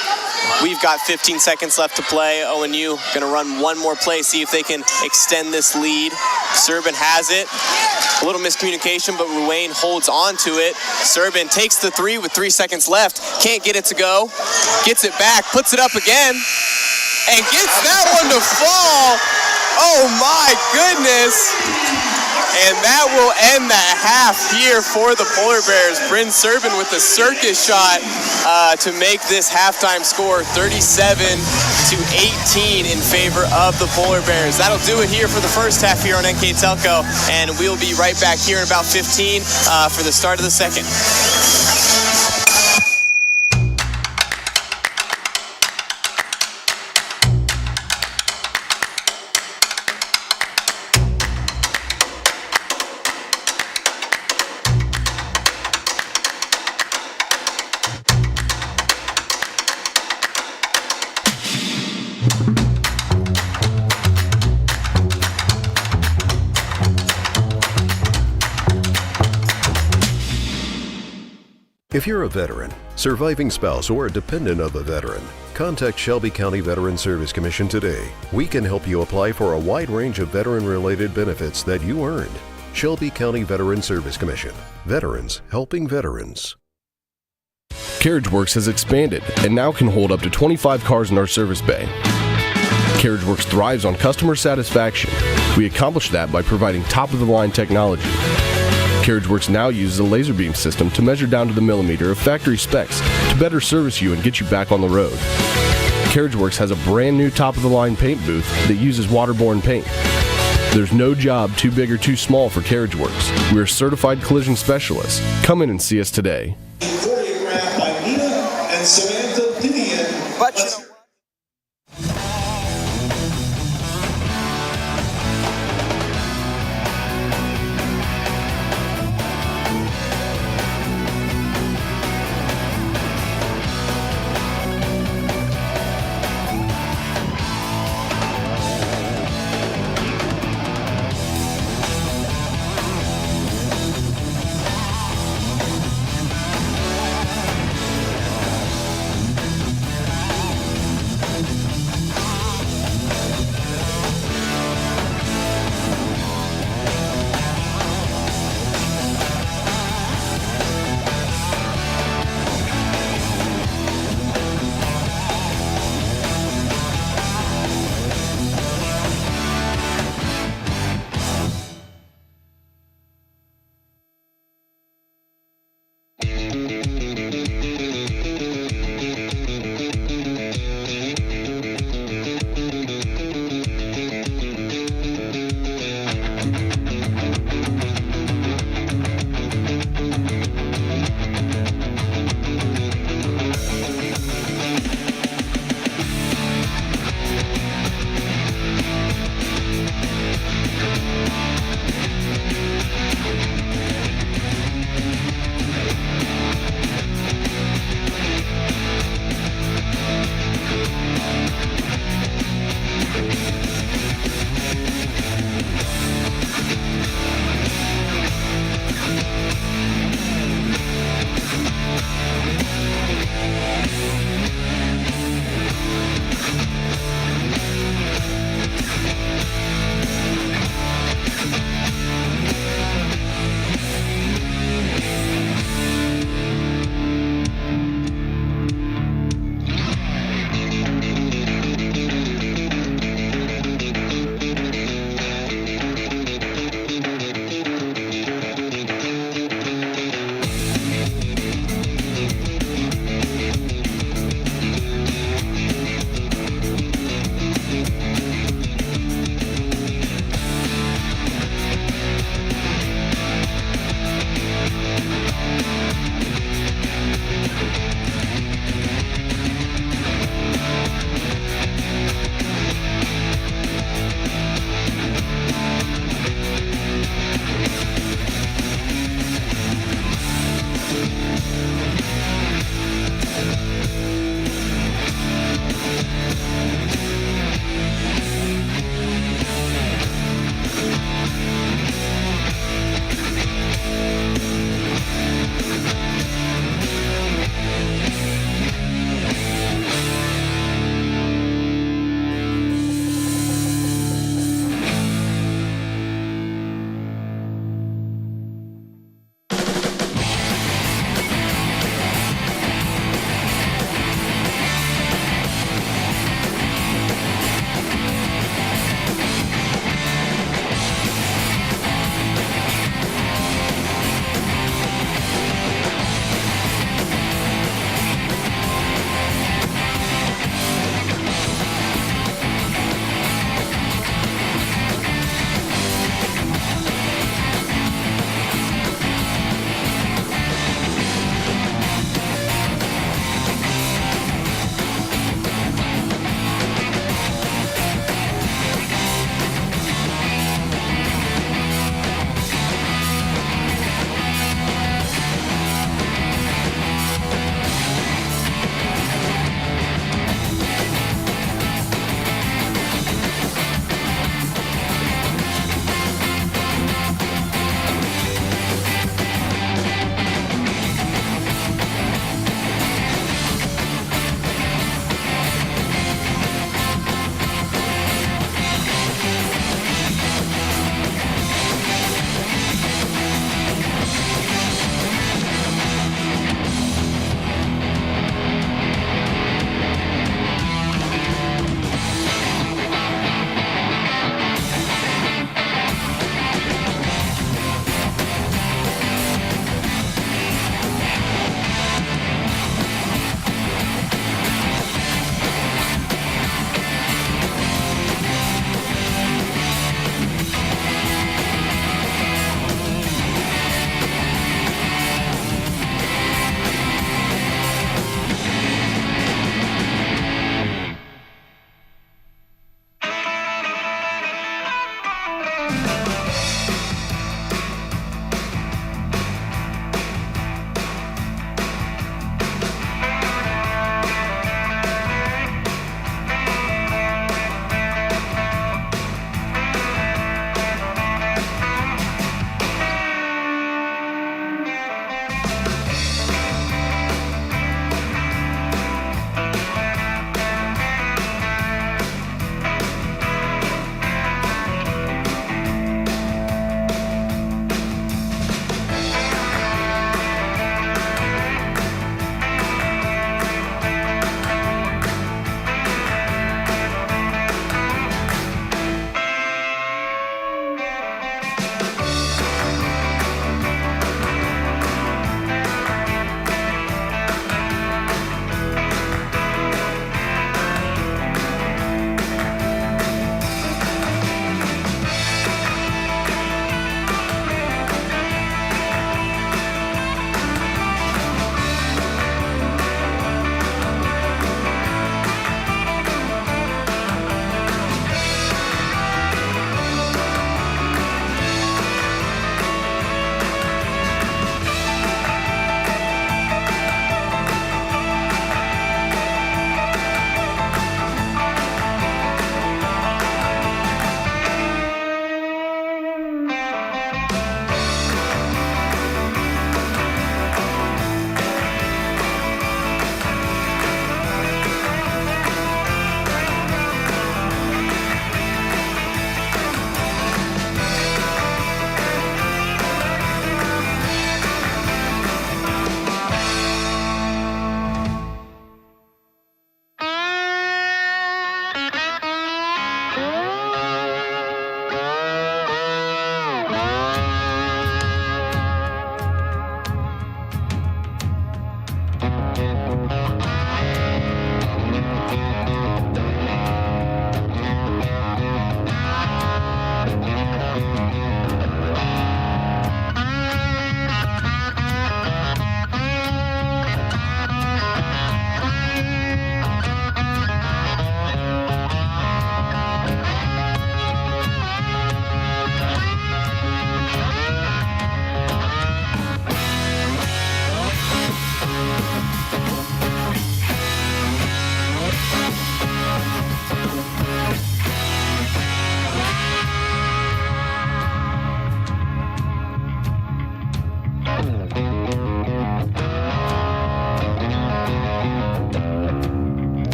We've got 15 seconds left to play. ONU going to run one more play, see if they can extend this lead. Serbin has it. A little miscommunication, but Ruane holds on to it. Serbin takes the 3 with 3 seconds left. Can't get it to go. Gets it back, puts it up again, and gets that one to fall. Oh my goodness. And that will end the half here for the Polar Bears. Bryn Serban with the circus shot to make this halftime score 37-18 in favor of the Polar Bears. That'll do it here for the first half here on NK Telco, and we'll be right back here in about 15 for the start of the second.
If you're a veteran, surviving spouse, or a dependent of a veteran, contact Shelby County Veteran Service Commission today. We can help you apply for a wide range of veteran-related benefits that you earned. Shelby County Veteran Service Commission. Veterans helping veterans.
CarriageWorks has expanded and now can hold up to 25 cars in our service bay. CarriageWorks thrives on customer satisfaction. We accomplish that by providing top-of-the-line technology. CarriageWorks now uses a laser beam system to measure down to the millimeter of factory specs to better service you and get you back on the road. CarriageWorks has a brand new top-of-the-line paint booth that uses waterborne paint. There's no job too big or too small for CarriageWorks. We're certified collision specialists. Come in and see us today.
Choreographed by Nina and Samantha Didion.
But you know,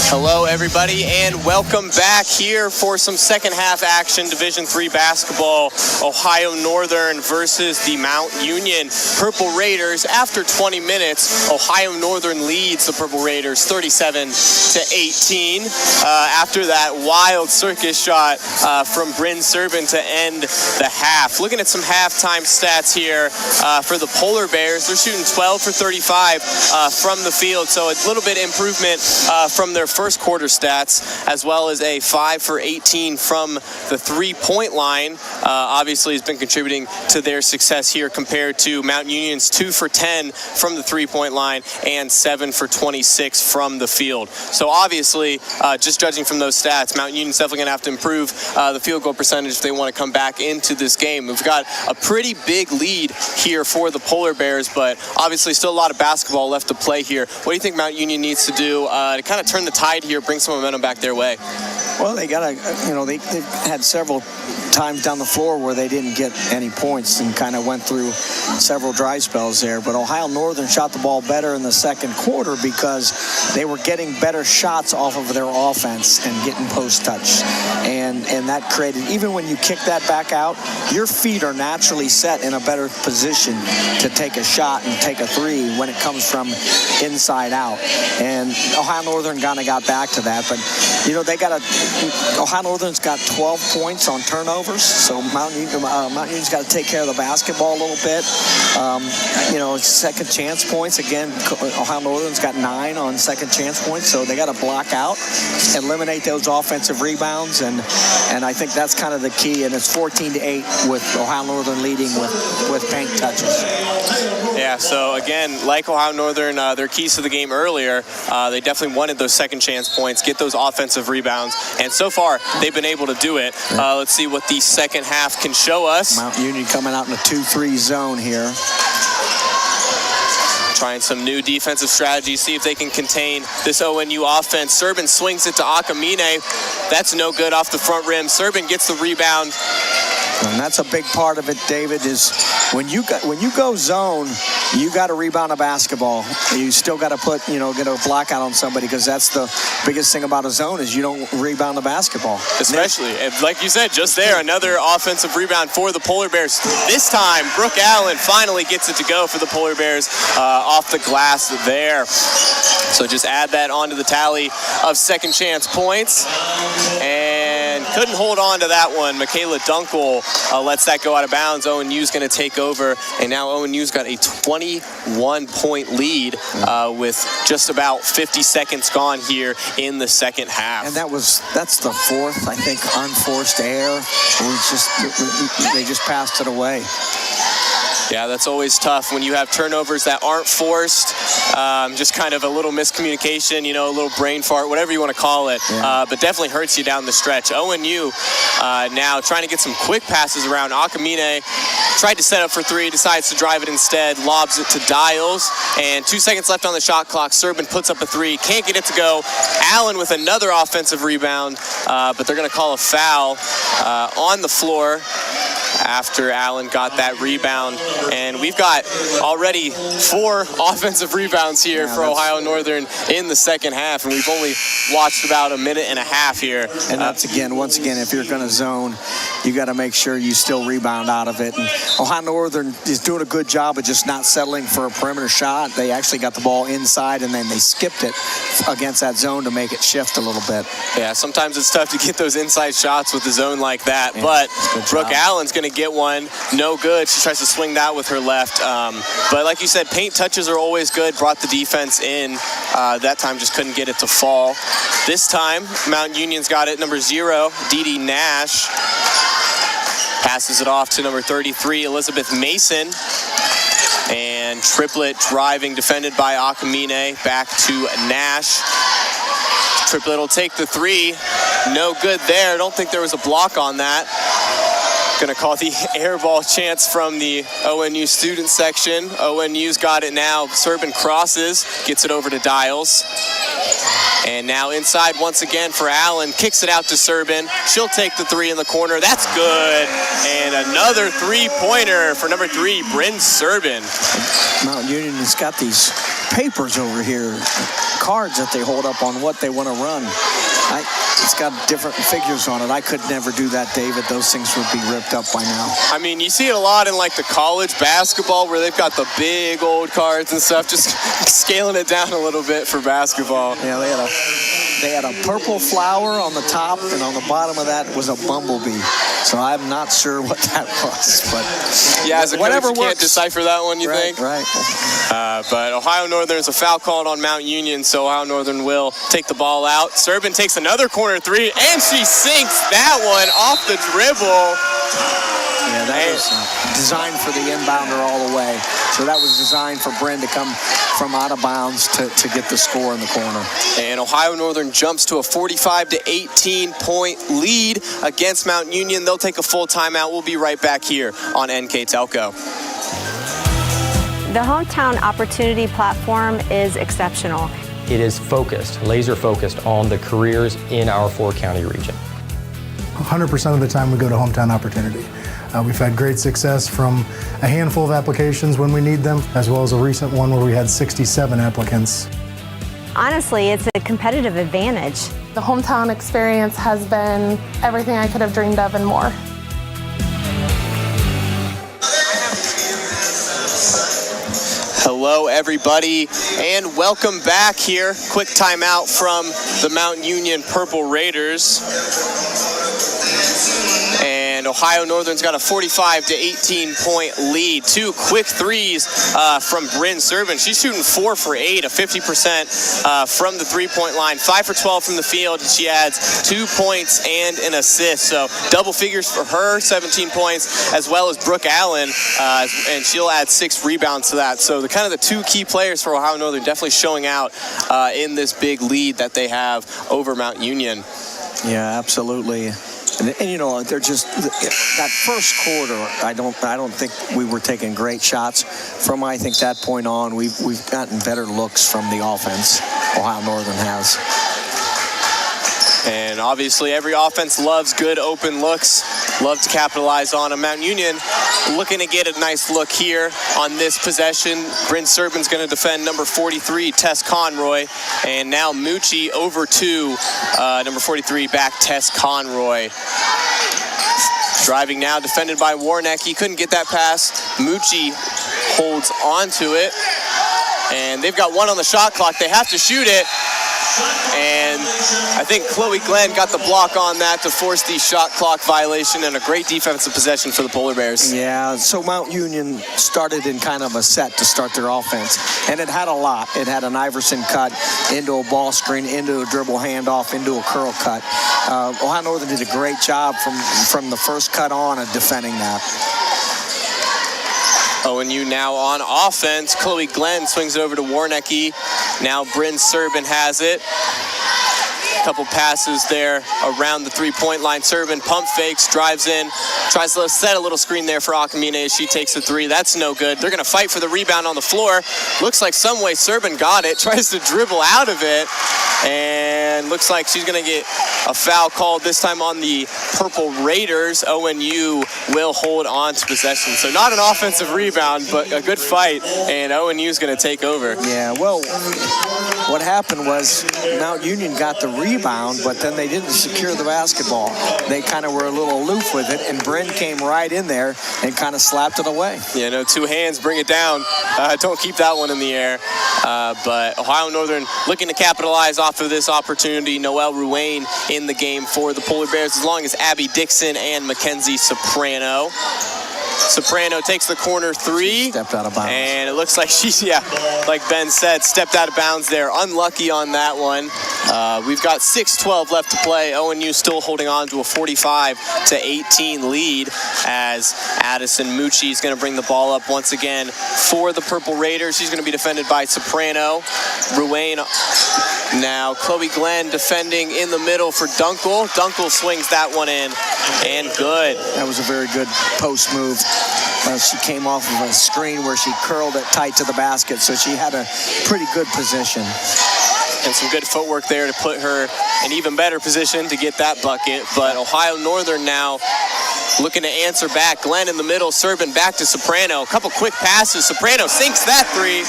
Hello, everybody, and welcome back here for some second half action. Division III basketball, Ohio Northern versus the Mount Union Purple Raiders. After 20 minutes, Ohio Northern leads the Purple Raiders 37-18. After that wild circus shot from Bryn Serban to end the half. Looking at some halftime stats here for the Polar Bears, they're shooting 12 for 35 from the field, so a little bit improvement from their first quarter stats, as well as a 5 for 18 from the three-point line. Obviously has been contributing to their success here compared to Mount Union's 2 for 10 from the three-point line and 7 for 26 from the field. So obviously, just judging from those stats, Mount Union's definitely going to have to improve the field goal percentage if they want to come back into this game. We've got a pretty big lead here for the Polar Bears, but obviously still a lot of basketball left to play here. What do you think Mount Union needs to do to kind of turn the tide here, bring some momentum back their way?
Well, they got to, they've had several times down the floor where they didn't get any points and kind of went through several dry spells there. But Ohio Northern shot the ball better in the second quarter because they were getting better shots off of their offense and getting post touch. And that created, even when you kick that back out, your feet are naturally set in a better position to take a shot and take a three when it comes from inside out. And Ohio Northern kind of got back to that. But, Ohio Northern's got 12 points on turnovers, so Mount Union's got to take care of the basketball a little bit. Second chance points, again, Ohio Northern's got 9 on second chance points, so they got to block out, eliminate those offensive rebounds, and I think that's kind of the key, and it's 14-8 with Ohio Northern leading with paint touches.
Yeah, so again, like Ohio Northern, their keys to the game earlier, they definitely wanted those second chance points, get those offensive rebounds, and so far they've been able to do it. Let's see what the second half can show us.
Mount Union coming out in a 2-3 zone here.
Trying some new defensive strategies, see if they can contain this ONU offense. Serban swings it to Akamine. That's no good off the front rim. Serban gets the rebound.
And that's a big part of it, David, is when you go zone, you got to rebound a basketball. You still got to get a block out on somebody, because that's the biggest thing about a zone is you don't rebound the basketball.
Especially, like you said, just there, another offensive rebound for the Polar Bears. This time, Brooke Allen finally gets it to go for the Polar Bears off the glass there. So just add that onto the tally of second chance points. And couldn't hold on to that one. Michaela Dunkel lets that go out of bounds. ONU's going to take over, and now ONU's got a 21-point lead with just about 50 seconds gone here in the second half.
And that's the fourth, I think, unforced error. They just passed it away.
Yeah, that's always tough when you have turnovers that aren't forced. Just kind of a little miscommunication, a little brain fart, whatever you want to call it.
Yeah.
But definitely hurts you down the stretch. ONU now trying to get some quick passes around. Akamine tried to set up for three, decides to drive it instead, lobs it to Dials. And 2 seconds left on the shot clock. Serban puts up a three, can't get it to go. Allen with another offensive rebound, but they're going to call a foul on the floor. after Allen got that rebound. And we've got already 4 offensive rebounds here for Ohio Northern in the second half, and we've only watched about a minute and a half here.
And that's once again, if you're going to zone, you got to make sure you still rebound out of it. And Ohio Northern is doing a good job of just not settling for a perimeter shot. They actually got the ball inside, and then they skipped it against that zone to make it shift a little bit.
Yeah, sometimes it's tough to get those inside shots with the zone like that, but Brooke Allen's going to get one. No good. She tries to swing that with her left. But like you said, paint touches are always good. Brought the defense in. That time just couldn't get it to fall. This time, Mount Union's got it. Number 0, Dee Nash. Passes it off to number 33, Elizabeth Mason. And Triplet driving, defended by Akamine. Back to Nash. Triplet will take the 3. No good there. Don't think there was a block on that. Going to call the air ball chance from the ONU student section. ONU's got it now. Serbin crosses, gets it over to Dials. And now inside once again for Allen. Kicks it out to Serbin. She'll take the 3 in the corner. That's good. And another 3-pointer for number 3, Bryn Serbin.
Mount Union has got these papers over here, cards that they hold up on what they want to run. It's got different figures on it. I could never do that, David. Those things would be ripped up by now.
I mean, you see it a lot in like the college basketball where they've got the big old cards and stuff, just scaling it down a little bit for basketball.
Yeah, they had a purple flower on the top, and on the bottom of that was a bumblebee. So I'm not sure what that was, but
yeah, as a
whatever
coach, you can't decipher that one, you think?
Right.
But Ohio Northern's a foul called on Mount Union, so Ohio Northern will take the ball out. Serbin takes another corner 3, and she sinks that one off the dribble.
Yeah, that was designed for the inbounder all the way. So that was designed for Bryn to come from out of bounds to get the score in the corner.
And Ohio Northern jumps to a 45-18 point lead against Mount Union. They'll take a full timeout. We'll be right back here on NK Telco.
The Hometown Opportunity Platform is exceptional.
It is focused, laser focused on the careers in our 4-county region.
100% of the time we go to Hometown Opportunity. We've had great success from a handful of applications when we need them, as well as a recent one where we had 67 applicants.
Honestly, it's a competitive advantage.
The Hometown experience has been everything I could have dreamed of and more.
Hello, everybody, and welcome back here. Quick timeout from the Mount Union Purple Raiders. And Ohio Northern's got a 45-18 point lead. 2 quick threes from Bryn Serbin. She's shooting 4 for 8, a 50% from the 3-point line. 5 for 12 from the field. She adds 2 points and an assist. So double figures for her, 17 points, as well as Brooke Allen, and she'll add 6 rebounds to that. So the kind of the 2 key players for Ohio Northern definitely showing out in this big lead that they have over Mount Union.
Yeah, absolutely. And you know, they're just that first quarter. I don't think we were taking great shots from. I think that point on, we've gotten better looks from the offense. Ohio Northern has.
And obviously, every offense loves good open looks. Love to capitalize on them. Mount Union looking to get a nice look here on this possession. Bryn Serbin's going to defend number 43, Tess Conroy. And now Mucci over to number 43, back Tess Conroy. Driving now, defended by Warneck. He couldn't get that pass. Mucci holds on to it. And they've got 1 on the shot clock. They have to shoot it. And I think Chloe Glenn got the block on that to force the shot clock violation, and a great defensive possession for the Polar Bears.
Yeah, so Mount Union started in kind of a set to start their offense, and it had a lot. It had an Iverson cut into a ball screen, into a dribble handoff, into a curl cut. Ohio Northern did a great job from the first cut on of defending that.
ONU now on offense. Chloe Glenn swings it over to Warnecke. Now Bryn Serbin has it. Couple passes there around the three-point line. Serban pump fakes, drives in, tries to set a little screen there for Akamine as she takes the three. That's no good. They're going to fight for the rebound on the floor. Looks like some way Serban got it, tries to dribble out of it, and looks like she's going to get a foul called, this time on the Purple Raiders. ONU will hold on to possession. So not an offensive rebound, but a good fight, and ONU's going to take over.
Yeah, well, what happened was Mount Union got the rebound, but then they didn't secure the basketball. They kind of were a little aloof with it, and Bryn came right in there and kind of slapped it away.
Yeah, no, two hands, bring it down. Don't keep that one in the air. But Ohio Northern looking to capitalize off of this opportunity. Noelle Ruane in the game for the Polar Bears, as long as Abby Dixon and Mackenzie Soprano. Soprano takes the corner three.
She stepped out of bounds. And
it looks like she's, like Ben said, stepped out of bounds there. Unlucky on that one. We've got 6:12 left to play. ONU still holding on to a 45-18 lead as Addison Mucci is going to bring the ball up once again for the Purple Raiders. She's going to be defended by Soprano. Ruane now. Chloe Glenn defending in the middle for Dunkel. Dunkel swings that one in, and good.
That was a very good post move. She came off of a screen where she curled it tight to the basket, so she had a pretty good position.
And some good footwork there to put her in even better position to get that bucket. But Ohio Northern now looking to answer back. Glenn in the middle, Serban back to Soprano. A couple quick passes. Soprano sinks that three.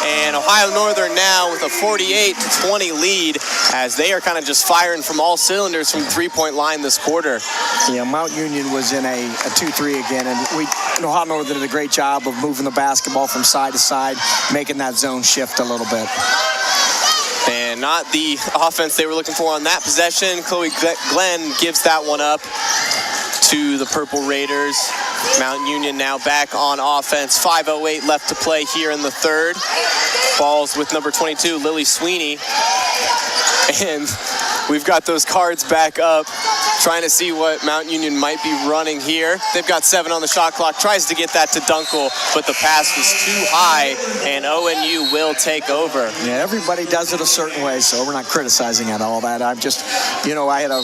And Ohio Northern now with a 48-20 lead as they are kind of just firing from all cylinders from the three-point line this quarter.
Yeah, Mount Union was in a 2-3 again, and Ohio Northern did a great job of moving the basketball from side to side, making that zone shift a little bit.
And not the offense they were looking for on that possession. Chloe Glenn gives that one up to the Purple Raiders. Mount Union now back on offense. 5:08 left to play here in the third. Balls with number 22, Lily Sweeney. And we've got those cards back up, trying to see what Mount Union might be running here. They've got 7 on the shot clock, tries to get that to Dunkel, but the pass was too high, and ONU will take over.
Yeah, everybody does it a certain way, so we're not criticizing at all that. I'm just, I had a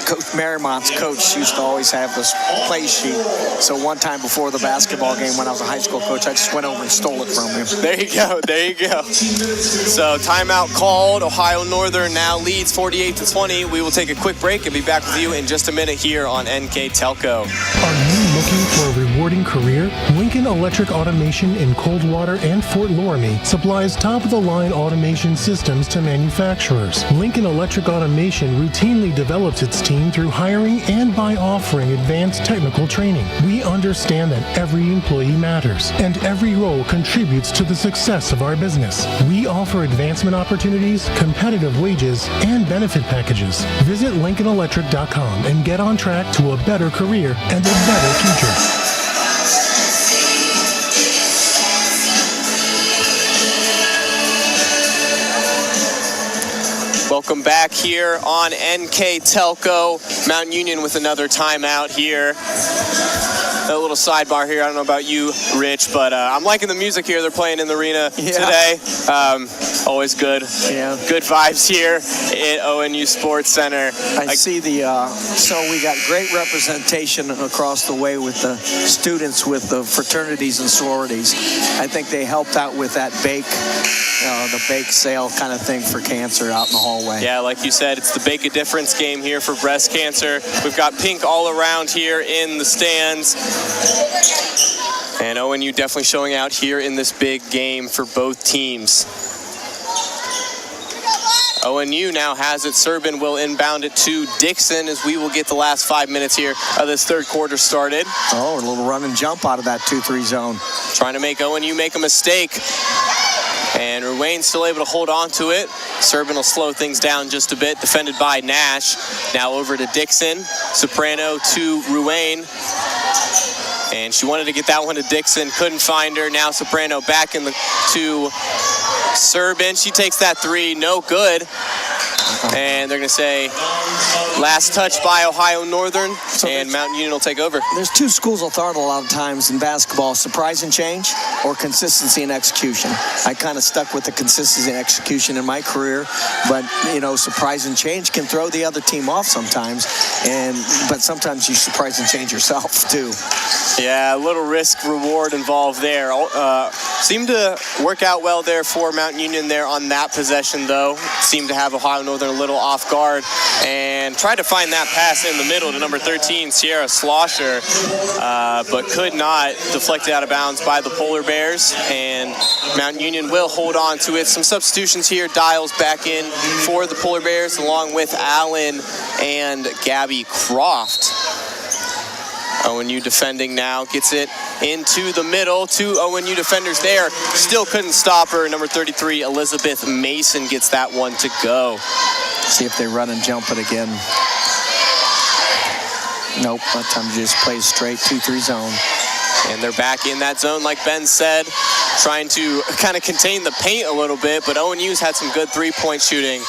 Coach Marimont's coach used to always have this play sheet. So one time before the basketball game when I was a high school coach, I just went over and stole it from him.
There you go. So timeout called. Ohio Northern now leads 48-20. We will take a quick break and be back with you in just a minute here on NK Telco.
Are you looking for a rewarding career? Lincoln Electric Automation in Coldwater and Fort Loramie supplies top-of-the-line automation systems to manufacturers. Lincoln Electric Automation routinely develops its team through hiring and by offering advanced technical training. We understand that every employee matters, and every role contributes to the success of our business. We offer advancement opportunities, competitive wages, and benefit packages. Visit LincolnElectric.com and get on track to a better career and a better future.
Welcome back here on NK Telco. Mount Union with another timeout here. A little sidebar here. I don't know about you, Rich, but I'm liking the music here they're playing in the arena today. Always good.
Yeah.
Good vibes here at ONU Sports Center.
I see so we got great representation across the way with the students with the fraternities and sororities. I think they helped out with that the bake sale kind of thing for cancer out in the hallway.
Yeah, like you said, it's the Bake a Difference game here for breast cancer. We've got pink all around here in the stands. And ONU definitely showing out here in this big game for both teams. ONU now has it. Serban will inbound it to Dixon as we will get the last 5 minutes here of this third quarter started.
Oh, a little run and jump out of that 2-3 zone.
Trying to make ONU make a mistake. And Ruane's still able to hold on to it. Serban will slow things down just a bit, defended by Nash. Now over to Dixon. Soprano to Ruane. And she wanted to get that one to Dixon, couldn't find her. Now Soprano back to Serban. She takes that three, no good. And they're going to say last touch by Ohio Northern, and Mountain Union will take over.
There's two schools of thought a lot of times in basketball: surprise and change, or consistency and execution. I kind of stuck with the consistency and execution in my career, but surprise and change can throw the other team off sometimes, but sometimes you surprise and change yourself too.
Yeah, a little risk reward involved there. Seemed to work out well there for Mountain Union there on that possession, though. Seemed to have Ohio Northern a little off guard and tried to find that pass in the middle to number 13, Sierra Slosher, but could not. Deflected out of bounds by the Polar Bears, and Mountain Union will hold on to it. Some substitutions here. Dials back in for the Polar Bears, along with Allen and Gabby Croft. ONU defending now, gets it into the middle. Two ONU defenders there. Still couldn't stop her. Number 33, Elizabeth Mason, gets that one to go.
See if they run and jump it again. Nope, that time just plays straight 2-3 zone.
And they're back in that zone, like Ben said, trying to kind of contain the paint a little bit, but ONU's had some good three-point shooting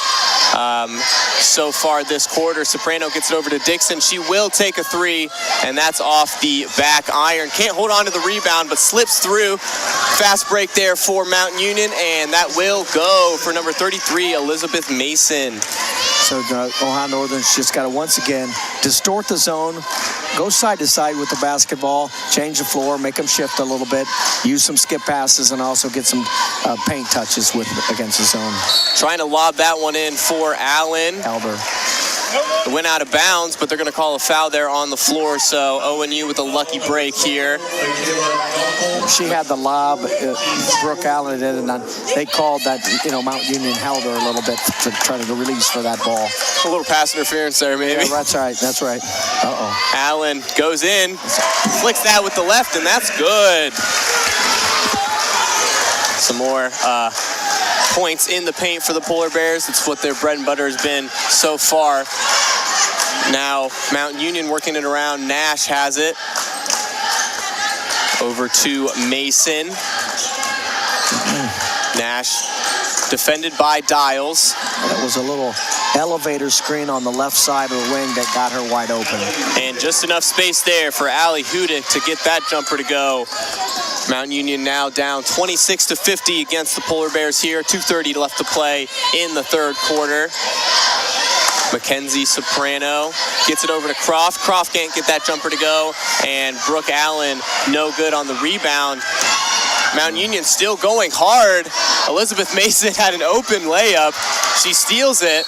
so far this quarter. Soprano gets it over to Dixon. She will take a three, and that's off the back iron. Can't hold on to the rebound, but slips through. Fast break there for Mountain Union, and that will go for number 33, Elizabeth Mason.
So Ohio Northern's just got to, once again, distort the zone, go side to side with the basketball, change the floor, make them shift a little bit, use some skip passes, and also get some paint touches against the zone.
Trying to lob that one in for Allen.
Elder.
It went out of bounds, but they're going to call a foul there on the floor, so ONU with a lucky break here.
She had the lob, Brooke Allen did, and they called that, Mount Union held her a little bit to try to release for that ball.
A little pass interference there, maybe.
Yeah, that's right. Uh-oh.
Allen goes in, flicks that with the left, and that's good. Some more points in the paint for the Polar Bears. It's what their bread and butter has been so far. Now Mountain Union working it around. Nash has it. Over to Mason. Nash defended by Dials.
That was a little elevator screen on the left side of the wing that got her wide open.
And just enough space there for Allie Hudick to get that jumper to go. Mountain Union now down 26-50 against the Polar Bears here. 2:30 left to play in the third quarter. Mackenzie Soprano gets it over to Croft. Croft can't get that jumper to go. And Brooke Allen, no good on the rebound. Mountain Union still going hard. Elizabeth Mason had an open layup. She steals it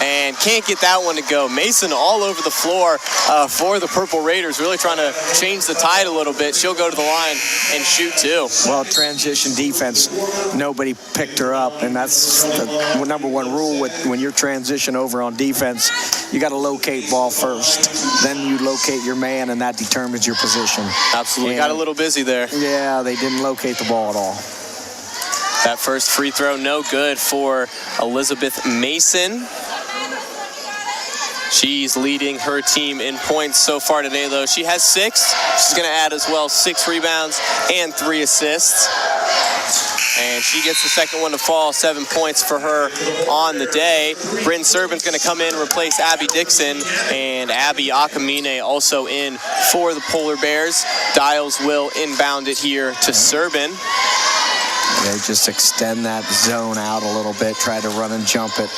and can't get that one to go. Mason all over the floor for the Purple Raiders, really trying to change the tide a little bit. She'll go to the line and shoot too.
Well, transition defense, nobody picked her up, and that's the number one rule when you're transition over on defense. You got to locate ball first. Then you locate your man, and that determines your position.
Absolutely. Got a little busy there.
Yeah, they didn't locate the ball at all.
That first free throw, no good for Elizabeth Mason. She's leading her team in points so far today, though. She has 6. She's going to add as well 6 rebounds and 3 assists. And she gets the second one to fall. 7 points for her on the day. Bryn Serban's going to come in and replace Abby Dixon. And Abby Akamine also in for the Polar Bears. Dials will inbound it here to Serban.
They just extend that zone out a little bit, try to run and jump it.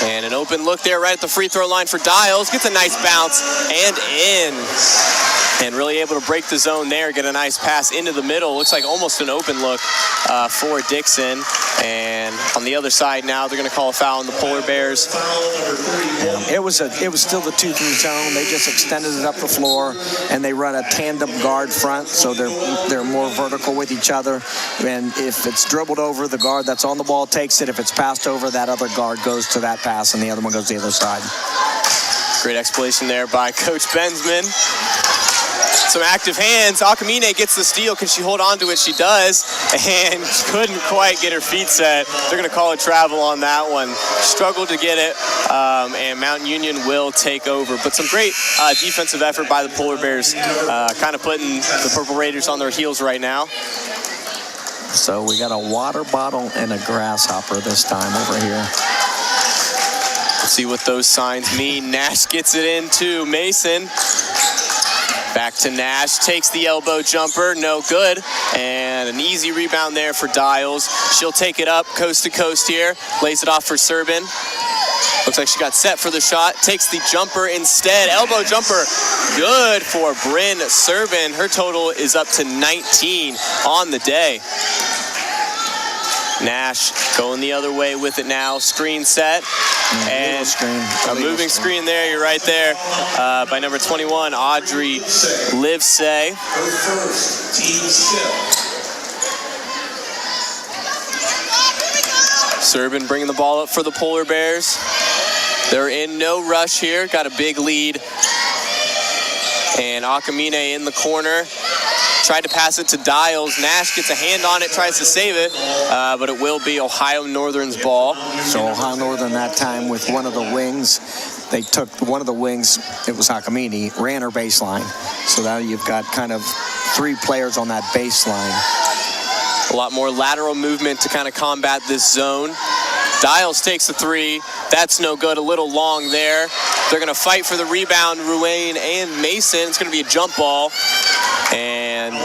And an open look there right at the free throw line for Dials. Gets a nice bounce and in. And really able to break the zone there, get a nice pass into the middle. Looks like almost an open look for Dixon. And on the other side now, they're going to call a foul on the Polar Bears.
It was still the 2-3 zone. They just extended it up the floor, and they run a tandem guard front, so they're more vertical with each other. And if it's dribbled over, the guard that's on the ball takes it. If it's passed over, that other guard goes to that pass, and the other one goes to the other side.
Great explanation there by Coach Bensman. Some active hands. Akamine gets the steal. Can she hold on to it? She does. And couldn't quite get her feet set. They're going to call it travel on that one. Struggled to get it. And Mountain Union will take over. But some great defensive effort by the Polar Bears. Kind of putting the Purple Raiders on their heels right now.
So we got a water bottle and a grasshopper this time over here.
See what those signs mean. Nash gets it into Mason. Back to Nash, takes the elbow jumper, no good. And an easy rebound there for Dials. She'll take it up coast to coast here, lays it off for Serbin. Looks like she got set for the shot, takes the jumper instead. Elbow jumper, good for Bryn Serbin. Her total is up to 19 on the day. Nash going the other way with it now. Screen set. And a moving screen there. You're right there. By number 21, Audrey Livesay. Serbin bringing the ball up for the Polar Bears. They're in no rush here. Got a big lead. And Akamine in the corner. Tried to pass it to Dials. Nash gets a hand on it, tries to save it, but it will be Ohio Northern's ball.
So Ohio Northern that time with one of the wings, they took one of the wings, it was Akamine, ran her baseline. So now you've got kind of 3 players on that baseline.
A lot more lateral movement to kind of combat this zone. Dials takes the 3. That's no good. A little long there. They're going to fight for the rebound, Ruane and Mason. It's going to be a jump ball. And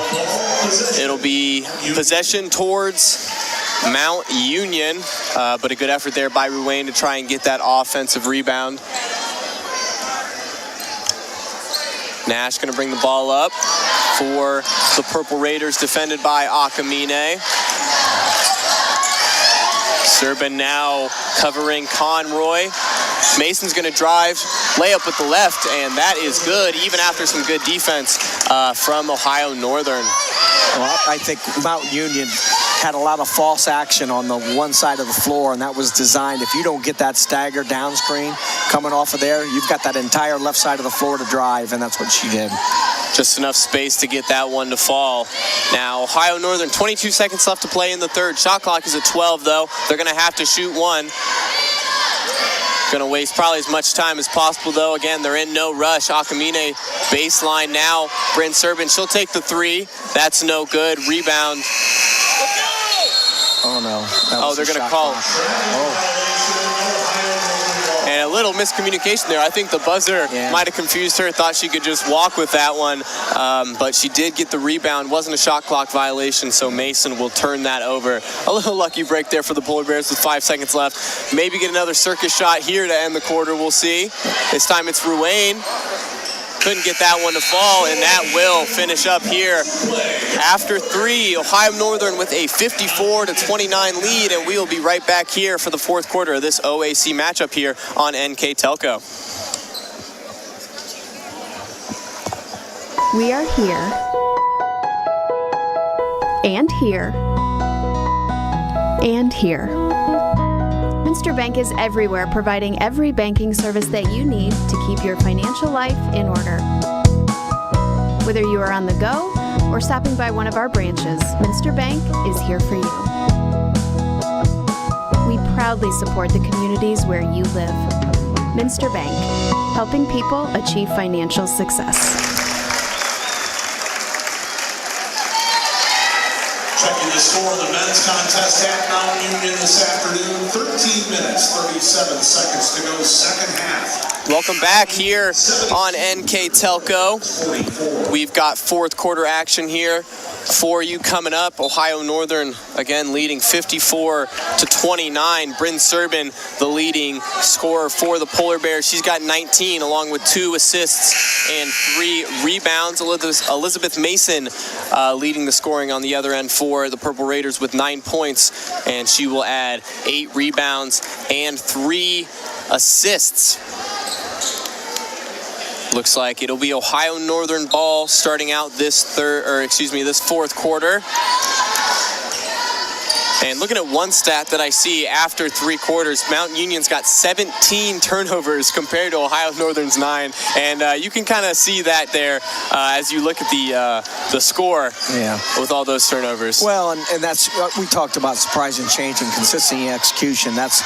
it'll be possession towards Mount Union. But a good effort there by Ruane to try and get that offensive rebound. Nash going to bring the ball up for the Purple Raiders, defended by Akamine. Serbin now covering Conroy. Mason's going to drive, layup with the left, and that is good, even after some good defense from Ohio Northern.
Well, I think Mount Union had a lot of false action on the one side of the floor, and that was designed. If you don't get that stagger down screen coming off of there, you've got that entire left side of the floor to drive, and that's what she did.
Just enough space to get that one to fall. Now, Ohio Northern, 22 seconds left to play in the third. Shot clock is at 12, though. They're going to have to shoot one. Going to waste probably as much time as possible, though. Again, they're in no rush. Akamine baseline now. Bryn Serbin, she'll take the 3. That's no good. Rebound.
Oh, no.
They're going to call. And a little miscommunication there. I think the buzzer might have confused her, thought she could just walk with that one. But she did get the rebound. Wasn't a shot clock violation, so Mason will turn that over. A little lucky break there for the Polar Bears with 5 seconds left. Maybe get another circus shot here to end the quarter. We'll see. This time it's Ruane. Couldn't get that one to fall, and that will finish up here. After 3, Ohio Northern with a 54-29 lead, and we will be right back here for the fourth quarter of this OAC matchup here on NK Telco.
We are here, and here, and here. Minster Bank is everywhere, providing every banking service that you need to keep your financial life in order. Whether you are on the go or stopping by one of our branches, Minster Bank is here for you. We proudly support the communities where you live. Minster Bank, helping people achieve financial success.
Checking the score of the men's contest at Mount Union this afternoon. 13 minutes, 37 seconds to go, second half.
Welcome back here on NK Telco. We've got fourth quarter action here for you coming up. Ohio Northern, again, leading 54-29. Bryn Serbin, the leading scorer for the Polar Bears. She's got 19, along with 2 assists and 3 rebounds. Elizabeth Mason leading the scoring on the other end for the Purple Raiders with 9 points, and she will add 8 rebounds and 3 assists. Looks like it'll be Ohio Northern ball starting out this fourth quarter. And looking at one stat that I see after 3 quarters, Mount Union's got 17 turnovers compared to Ohio Northern's 9. And you can kind of see that there as you look at the score with all those turnovers.
Well, and that's what we talked about, surprising change and consistency in execution. That's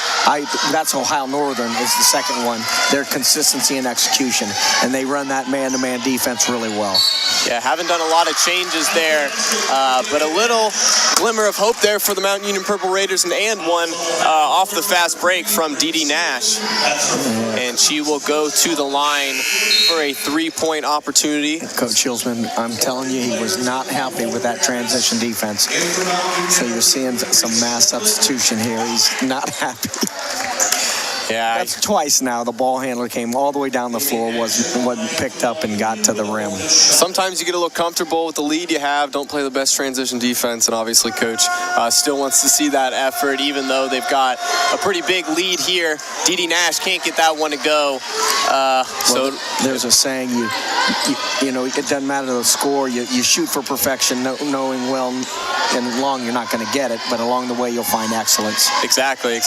Ohio Northern is the second one. Their consistency in execution. And they run that man-to-man defense really well.
Yeah, haven't done a lot of changes there, but a little glimmer of hope there for the Mount Union Purple Raiders, and one off the fast break from Dee Nash. And she will go to the line for a 3-point opportunity.
Coach Hillsman, I'm telling you, he was not happy with that transition defense. So you're seeing some mass substitution here. He's not happy.
Yeah,
that's twice now. The ball handler came all the way down the floor, wasn't picked up and got to the rim.
Sometimes you get a little comfortable with the lead you have, don't play the best transition defense, and obviously Coach still wants to see that effort, even though they've got a pretty big lead here. Dee Nash can't get that one to go. So
there's a saying, you know, it doesn't matter the score. You shoot for perfection, knowing well and long you're not going to get it, but along the way you'll find excellence.
Exactly.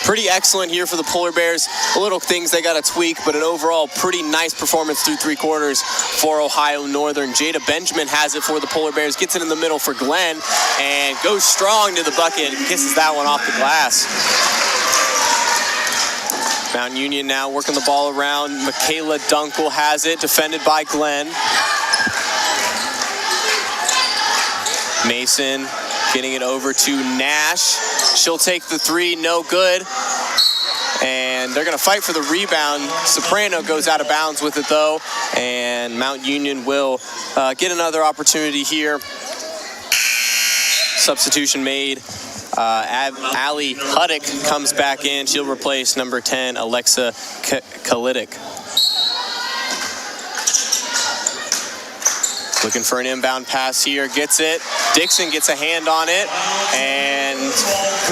Pretty excellent here for the Polar Bears. A little things they got to tweak, but an overall pretty nice performance through 3 quarters for Ohio Northern. Jada Benjamin has it for the Polar Bears, gets it in the middle for Glenn, and goes strong to the bucket, kisses that one off the glass. Mount Union now working the ball around. Michaela Dunkel has it, defended by Glenn. Mason getting it over to Nash. She'll take the 3, no good. And they're going to fight for the rebound. Soprano goes out of bounds with it, though. And Mount Union will get another opportunity here. Substitution made. Allie Huddick comes back in. She'll replace number 10, Alexa Kalitic. Looking for an inbound pass here, gets it. Dixon gets a hand on it and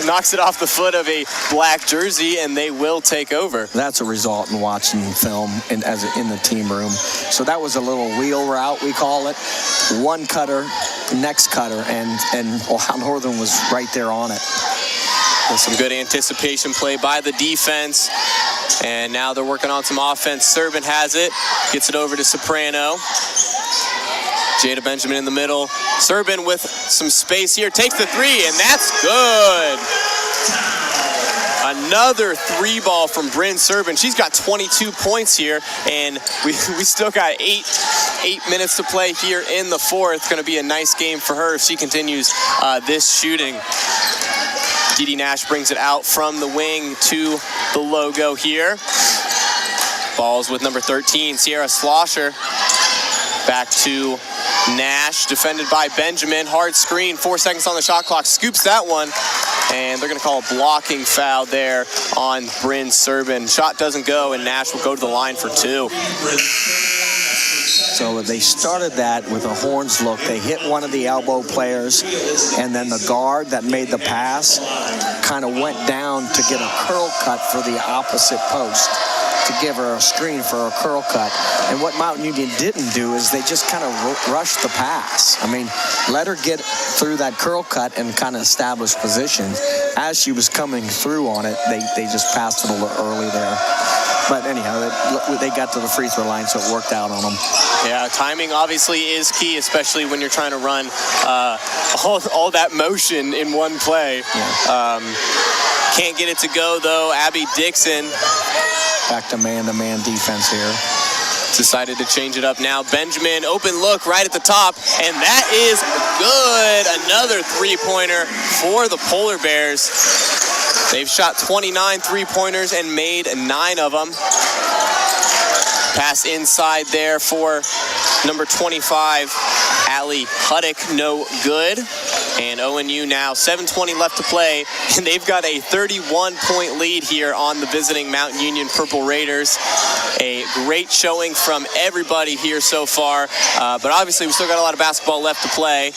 knocks it off the foot of a black jersey, and they will take over.
That's a result in watching film in the team room. So that was a little wheel route, we call it. One cutter, next cutter, and Ohio Northern was right there on it.
With some good anticipation play by the defense. And now they're working on some offense. Serban has it, gets it over to Soprano. Jada Benjamin in the middle. Serban with some space here, takes the 3, and that's good. Another 3 ball from Bryn Serban. She's got 22 points here, and we still got 8 minutes to play here in the 4th. Going to be a nice game for her if she continues this shooting. Dee Nash brings it out from the wing to the logo here. Balls with number 13, Sierra Slosher. Back to Nash, defended by Benjamin. Hard screen, 4 seconds on the shot clock. Scoops that one, and they're going to call a blocking foul there on Bryn Serban. Shot doesn't go, and Nash will go to the line for 2.
So they started that with a horns look. They hit one of the elbow players, and then the guard that made the pass kind of went down to get a curl cut for the opposite post, to give her a screen for a curl cut. And what Mount Union didn't do is they just kind of rushed the pass. I mean, let her get through that curl cut and kind of establish position. As she was coming through on it, they just passed it a little early there. But anyhow, they got to the free throw line, so it worked out on them.
Yeah, timing obviously is key, especially when you're trying to run all that motion in one play.
Yeah.
Can't get it to go, though. Abby Dixon.
Back to man-to-man defense here.
Decided to change it up now. Benjamin, open look right at the top, and that is good. Another 3-pointer for the Polar Bears. They've shot 29 3-pointers and made 9 of them. Pass inside there for number 25, Allie Huddick, no good. And ONU now 7:20 left to play, and they've got a 31-point lead here on the visiting Mount Union Purple Raiders. A great showing from everybody here so far, but obviously we still got a lot of basketball left to play.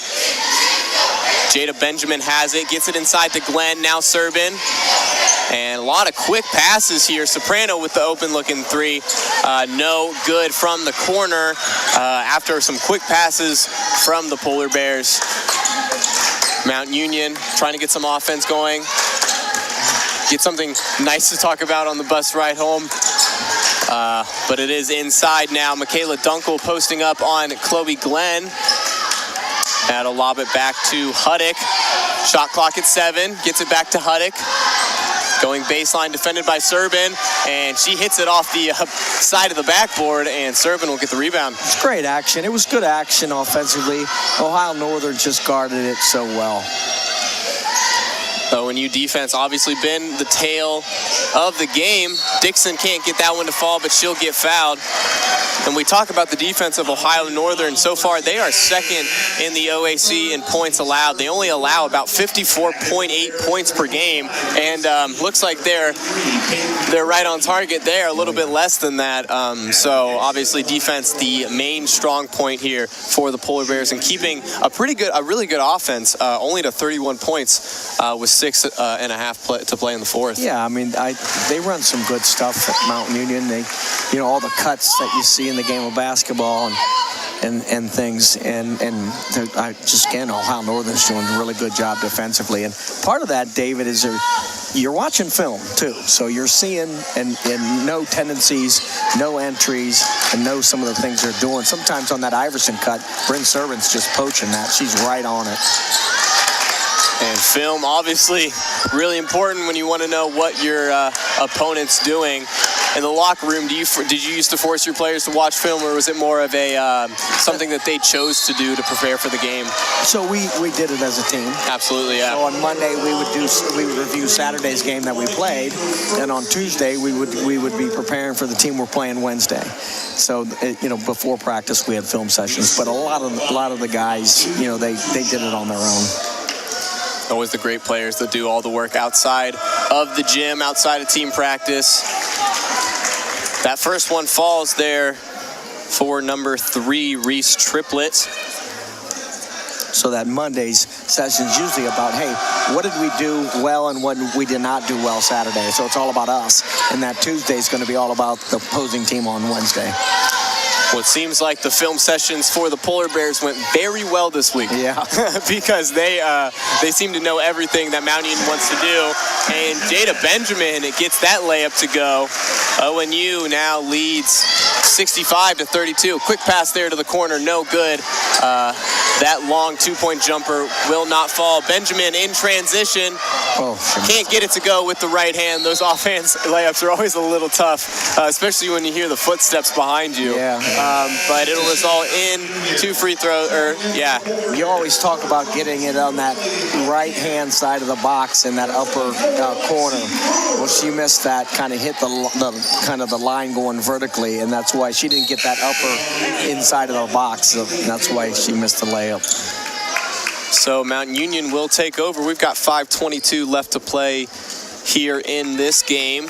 Jada Benjamin has it, gets it inside to Glenn, now Serban. And a lot of quick passes here. Soprano with the open-looking 3. No good from the corner after some quick passes from the Polar Bears. Mount Union trying to get some offense going. Get something nice to talk about on the bus ride home. But it is inside now. Michaela Dunkel posting up on Chloe Glenn. That'll lob it back to Huddick. Shot clock at 7. Gets it back to Huddick. Going baseline, defended by Serban, and she hits it off the side of the backboard, and Serban will get the rebound.
It's great action. It was good action offensively. Ohio Northern just guarded it so well.
ONU defense obviously been the tail of the game. Dixon can't get that one to fall, but she'll get fouled. And we talk about the defense of Ohio Northern. So far, they are second in the OAC in points allowed. They only allow about 54.8 points per game, and looks like they're right on target there, a little bit less than that. So obviously, defense the main strong point here for the Polar Bears, and keeping a really good offense, only to 31 points with 6.5 to play in the fourth.
Yeah, I mean, they run some good stuff at Mountain Union. They, all the cuts that you see in the game of basketball and things, and I just, again, Ohio Northern's doing a really good job defensively. And part of that, David, is you're watching film too, so you're seeing and no tendencies, no entries, and know some of the things they're doing. Sometimes on that Iverson cut, Bryn Servant's just poaching that. She's right on it.
And film, obviously, really important when you want to know what your opponent's doing. In the locker room, did you used to force your players to watch film, or was it more of a something that they chose to do to prepare for the game?
So we did it as a team.
Absolutely, yeah.
So on Monday we would review Saturday's game that we played, and on Tuesday we would be preparing for the team we're playing Wednesday. So before practice we had film sessions, but a lot of the guys, they did it on their own.
Always the great players that do all the work outside of the gym, outside of team practice. That first one falls there for number 3, Reese Triplett.
So that Monday's session is usually about, hey, what did we do well and what we did not do well Saturday? So it's all about us. And that Tuesday is going to be all about the opposing team on Wednesday.
Well, it seems like the film sessions for the Polar Bears went very well this week.
Yeah.
Because they seem to know everything that Mount Union wants to do. And Jada Benjamin gets that layup to go. ONU now leads 65-32. Quick pass there to the corner, no good. That long two-point jumper will not fall. Benjamin in transition. Can't get it to go with the right hand. Those offhand layups are always a little tough, especially when you hear the footsteps behind you.
Yeah.
But it'll result in 2 free throws.
You always talk about getting it on that right-hand side of the box in that upper corner. Well, she missed that, kind of hit the line going vertically, and that's why she didn't get that upper inside of the box. So that's why she missed the layup.
So Mountain Union will take over. We've got 5:22 left to play here in this game.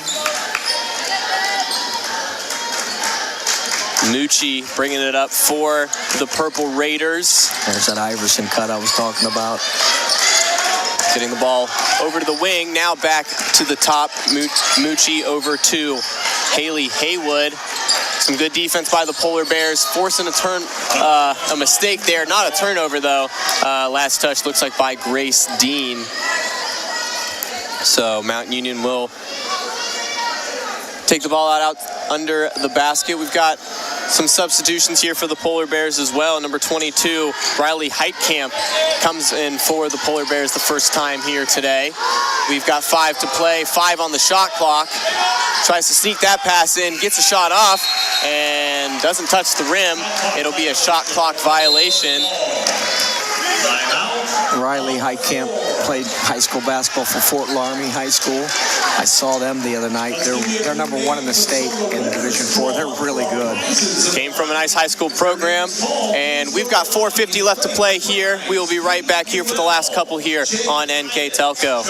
Nucci bringing it up for the Purple Raiders.
There's that Iverson cut I was talking about.
Getting the ball over to the wing. Now back to the top. Mucci over to Haley Haywood. Some good defense by the Polar Bears, forcing a mistake there. Not a turnover, though. Last touch looks like by Grace Dean. So Mountain Union will take the ball out under the basket. We've got some substitutions here for the Polar Bears as well. Number 22, Riley Heitkamp, comes in for the Polar Bears the first time here today. We've got 5 to play, 5 on the shot clock. Tries to sneak that pass in, gets a shot off, and doesn't touch the rim. It'll be a shot clock violation.
Riley Heitkamp played high school basketball for Fort Laramie High School. I saw them the other night. They're number 1 in the state in Division 4. They're really good.
Came from a nice high school program, and we've got 4:50 left to play here. We will be right back here for the last couple here on NK Telco.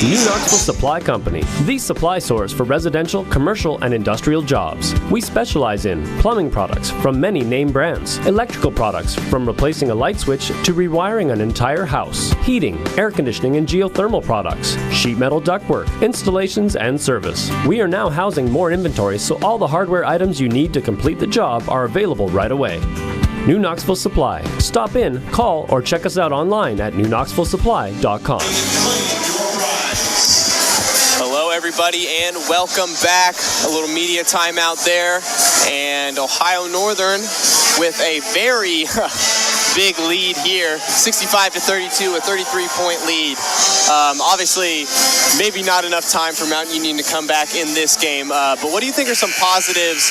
New Knoxville Supply Company, the supply source for residential, commercial, and industrial jobs. We specialize in plumbing products from many name brands, electrical products from replacing a light switch to rewiring an entire house, heating, air conditioning, and geothermal products, sheet metal ductwork, installations, and service. We are now housing more inventory, so all the hardware items you need to complete the job are available right away. New Knoxville Supply. Stop in, call, or check us out online at newknoxvillesupply.com.
Hello, everybody, and welcome back. A little media timeout there, and Ohio Northern with a very big lead here, 65-32, a 33-point lead. Obviously, maybe not enough time for Mount Union to come back in this game, but what do you think are some positives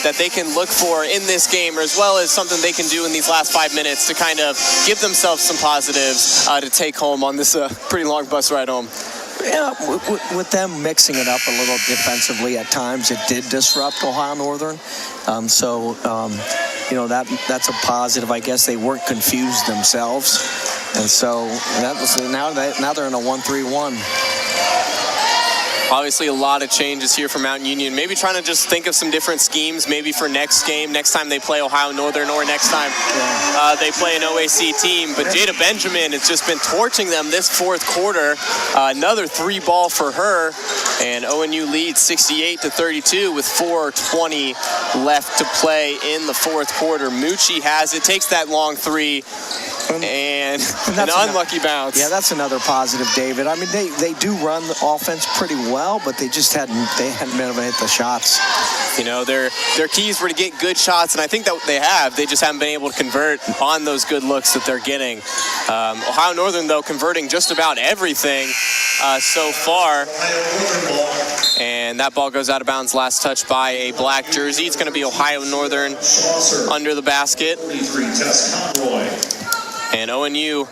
that they can look for in this game, or as well as something they can do in these last 5 minutes to kind of give themselves some positives to take home on this pretty long bus ride home?
Yeah, with them mixing it up a little defensively at times, it did disrupt Ohio Northern. That's a positive. I guess they weren't confused themselves, and so now they're in a 1-3-1.
Obviously, a lot of changes here for Mount Union. Maybe trying to just think of some different schemes, maybe for next game, next time they play Ohio Northern, or next time they play an OAC team. But Jada Benjamin has just been torching them this fourth quarter. Another 3-ball for her, and ONU leads 68-32 with 4:20 left to play in the fourth quarter. Mucci has it, takes that long 3. And an unlucky bounce.
Yeah, that's another positive, David. I mean, they do run the offense pretty well, but they hadn't been able to hit the shots.
You know, their keys were to get good shots, and I think that they have. They just haven't been able to convert on those good looks that they're getting. Ohio Northern, though, converting just about everything so far. And that ball goes out of bounds, last touch by a black jersey. It's going to be Ohio Northern under the basket. And ONU,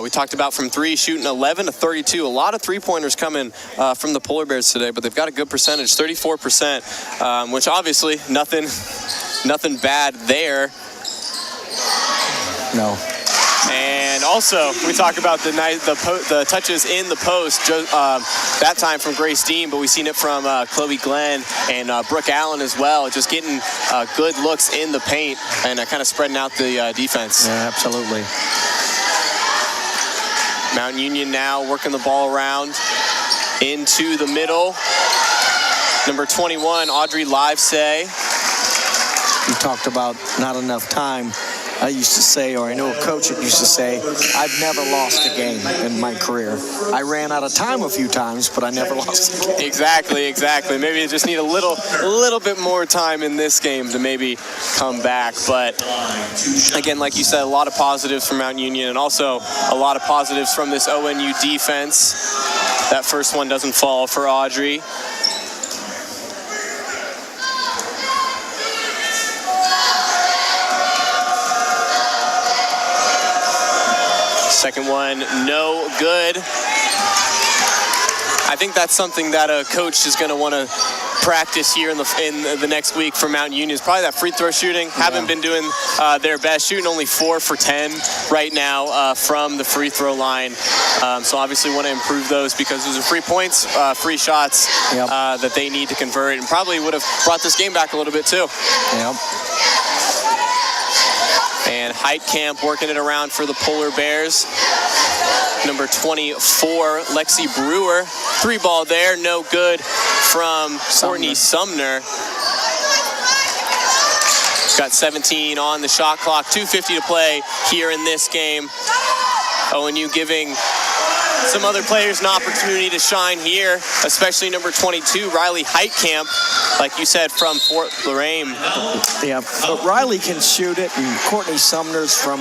we talked about from 3, shooting 11-32. A lot of three-pointers coming from the Polar Bears today, but they've got a good percentage, 34%, which obviously nothing bad there.
No.
And also, we talk about the touches in the post, that time from Grace Dean, but we've seen it from Chloe Glenn and Brooke Allen as well, just getting good looks in the paint and kind of spreading out the defense.
Yeah, absolutely.
Mount Union now working the ball around into the middle. Number 21, Audrey Livesay.
You talked about not enough time. I used to say, or I know a coach that used to say, I've never lost a game in my career. I ran out of time a few times, but I never lost a game.
Exactly. Maybe you just need a little bit more time in this game to maybe come back. But again, like you said, a lot of positives from Mount Union, and also a lot of positives from this ONU defense. That first one doesn't fall for Audrey. Second one, no good. I think that's something that a coach is going to want to practice here in the next week for Mount Union. Is probably that free throw shooting. Yeah. Haven't been doing their best, shooting only 4 for 10 right now from the free throw line. So obviously want to improve those, because those are free points, free shots that they need to convert, and probably would have brought this game back a little bit too.
Yep.
And Heitkamp working it around for the Polar Bears. Number 24, Lexi Brewer. 3-ball there, no good from Courtney Sumner. Got 17 on the shot clock, 2:50 to play here in this game. ONU giving some other players an opportunity to shine here, especially number 22, Riley Heitkamp, like you said, from Fort Loraine.
Yeah, but Riley can shoot it, and Courtney Sumner's from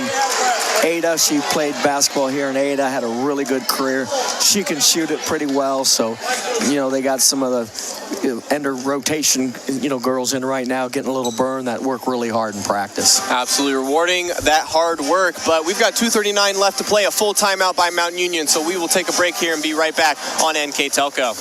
Ada. She played basketball here in Ada, had a really good career. She can shoot it pretty well, so, they got some of the ender rotation, girls in right now getting a little burn that work really hard in practice.
Absolutely rewarding that hard work, but we've got 2:39 left to play, a full timeout by Mount Union, so we will take a break here and be right back on NK Telco.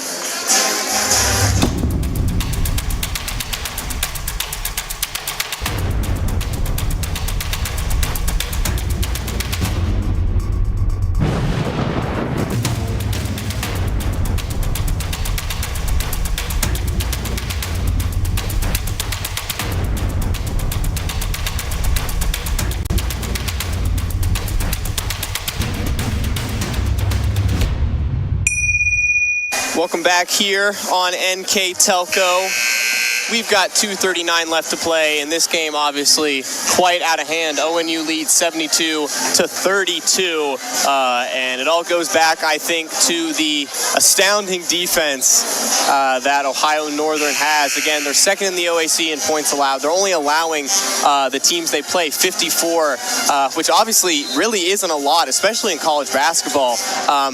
Welcome back here on NK Telco. we've got 2:39 left to play, and this game obviously quite out of hand. ONU leads 72-32, and it all goes back, I think, to the astounding defense that Ohio Northern has. Again, they're second in the OAC in points allowed. They're only allowing the teams they play 54, which obviously really isn't a lot, especially in college basketball.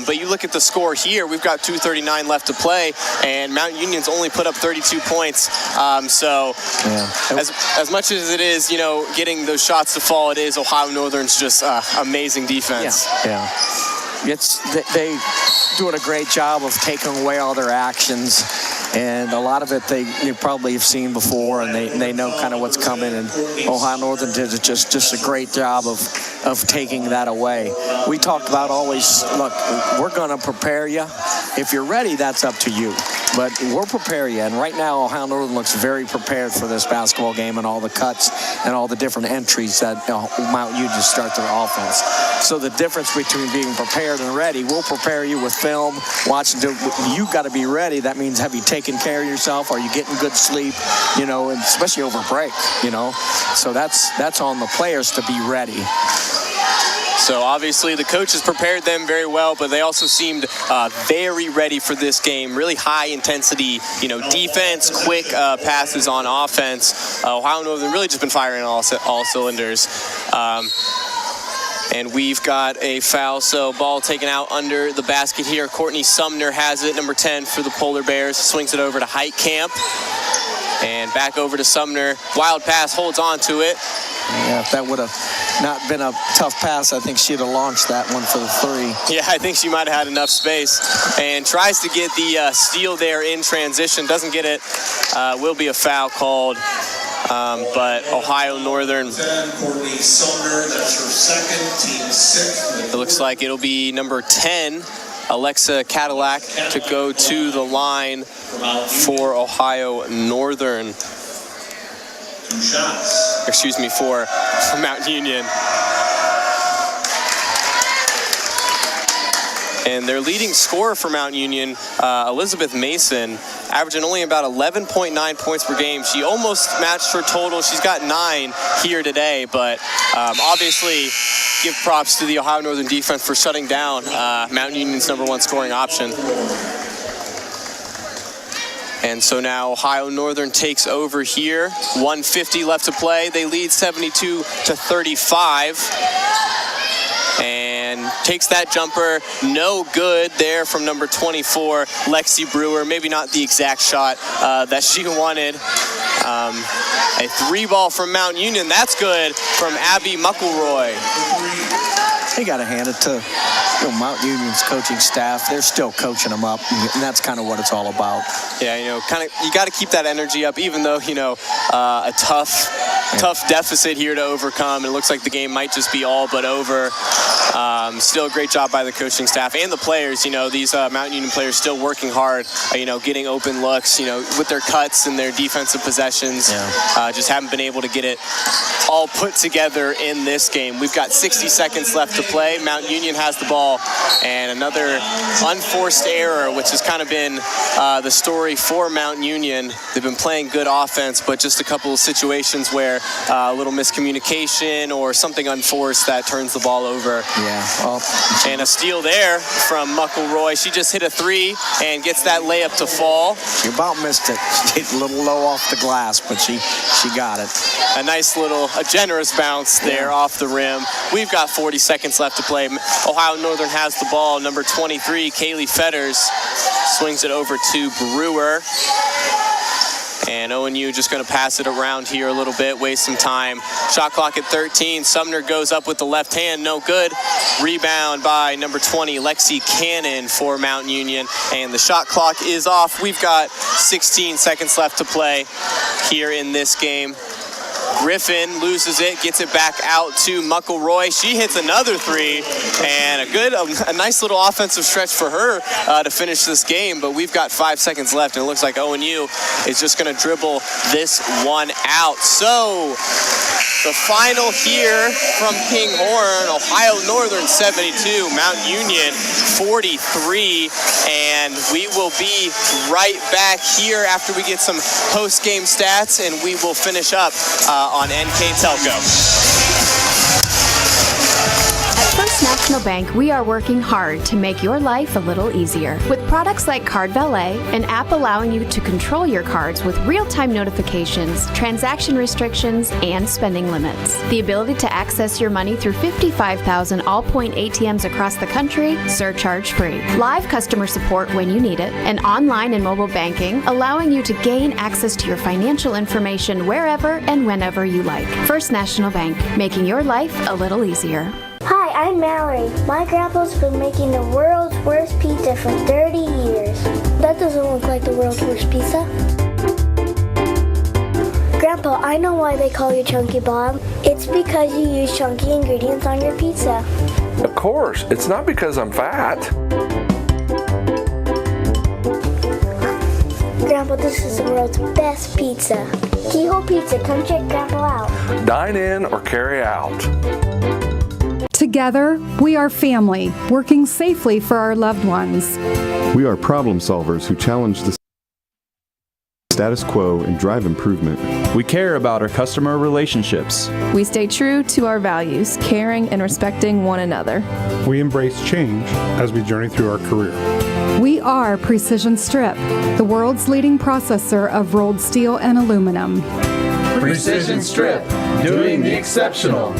But you look at the score here, we've got 2:39 left to play, and Mount Union's only put up 32 points. As much as it is, getting those shots to fall, it is Ohio Northern's just amazing defense.
Yeah. They doing a great job of taking away all their actions, and a lot of it they probably have seen before, and they know kind of what's coming. And Ohio Northern did just a great job of taking that away. We talked about always, look, we're going to prepare you. If you're ready, that's up to you. But we'll prepare you. And right now, Ohio Northern looks very prepared for this basketball game and all the cuts and all the different entries that Mount Union to start their offense. So the difference between being prepared and ready, we'll prepare you with film, watching. You got to be ready. That means have you taken care of yourself? Are you getting good sleep? And especially over break. So that's on the players to be ready.
So obviously the coaches prepared them very well, but they also seemed very ready for this game. Really high intensity, defense, quick passes on offense. Ohio Northern really just been firing all cylinders. And we've got a foul, so ball taken out under the basket here. Courtney Sumner has it, number 10 for the Polar Bears. Swings it over to Heitkamp. And back over to Sumner. Wild pass, holds on to it.
Yeah, if that would have not been a tough pass, I think she'd have launched that one for the three.
Yeah, I think she might have had enough space. And tries to get the steal there in transition. Doesn't get it. Will be a foul called. But Ohio Northern,
Courtney Sumner, that's her second, team sixth.
It looks like it'll be number 10, Alexa Cadillac, to go to the line for Ohio Northern. Excuse me, for Mount Union. And their leading scorer for Mount Union, Elizabeth Mason, averaging only about 11.9 points per game. She almost matched her total. She's got 9 here today, but obviously give props to the Ohio Northern defense for shutting down Mount Union's #1 scoring option. And so now Ohio Northern takes over here. 1:50 left to play. They lead 72-35. And takes that jumper, no good there from number 24, Lexi Brewer. Maybe not the exact shot that she wanted. A 3-ball from Mount Union, that's good from Abby Muckleroy.
They got to hand it to Mount Union's coaching staff. They're still coaching them up, and that's kind of what it's all about.
Yeah, you got to keep that energy up, even though, a tough deficit here to overcome. It looks like the game might just be all but over. Still a great job by the coaching staff and the players. These Mount Union players still working hard, getting open looks, with their cuts and their defensive possessions.
Yeah.
Just haven't been able to get it all put together in this game. We've got 60 seconds left to play. Mount Union has the ball, and another unforced error, which has kind of been the story for Mount Union. They've been playing good offense, but just a couple of situations where a little miscommunication or something unforced that turns the ball over.
Yeah. Well,
and a steal there from Muckleroy. She just hit a 3 and gets that layup to fall.
She about missed it. She hit a little low off the glass, but she got it.
A nice a generous bounce there off the rim. We've got 40 seconds left to play. Ohio Northern has the ball. Number 23, Kaylee Fetters, swings it over to Brewer. And ONU just going to pass it around here a little bit, waste some time. Shot clock at 13. Sumner goes up with the left hand, no good. Rebound by number 20, Lexi Cannon for Mount Union. And the shot clock is off. We've got 16 seconds left to play here in this game. Griffin loses it, gets it back out to Muckleroy. She hits another 3, and a nice little offensive stretch for her to finish this game. But we've got 5 seconds left, and it looks like ONU is just going to dribble this one out. So the final here from Kinghorn, Ohio Northern 72, Mount Union 43, and we will be right back here after we get some post-game stats, and we will finish up on NK Telco.
At First National Bank, we are working hard to make your life a little easier. With products like Card Valet, an app allowing you to control your cards with real-time notifications, transaction restrictions, and spending limits. The ability to access your money through 55,000 all-point ATMs across the country, surcharge-free. Live customer support when you need it, and online and mobile banking, allowing you to gain access to your financial information wherever and whenever you like. First National Bank, making your life a little easier.
Hi, I'm Mallory. My grandpa's been making the world's worst pizza for 30 years. That doesn't look like the world's worst pizza. Grandpa, I know why they call you Chunky Bob. It's because you use chunky ingredients on your pizza.
Of course, it's not because I'm fat.
Grandpa, this is the world's best pizza. Keyhole Pizza, come check Grandpa out.
Dine in or carry out.
Together, we are family, working safely for our loved ones.
We are problem solvers who challenge the status quo and drive improvement.
We care about our customer relationships.
We stay true to our values, caring and respecting one another.
We embrace change as we journey through our career.
We are Precision Strip, the world's leading processor of rolled steel and aluminum.
Precision Strip, doing the exceptional.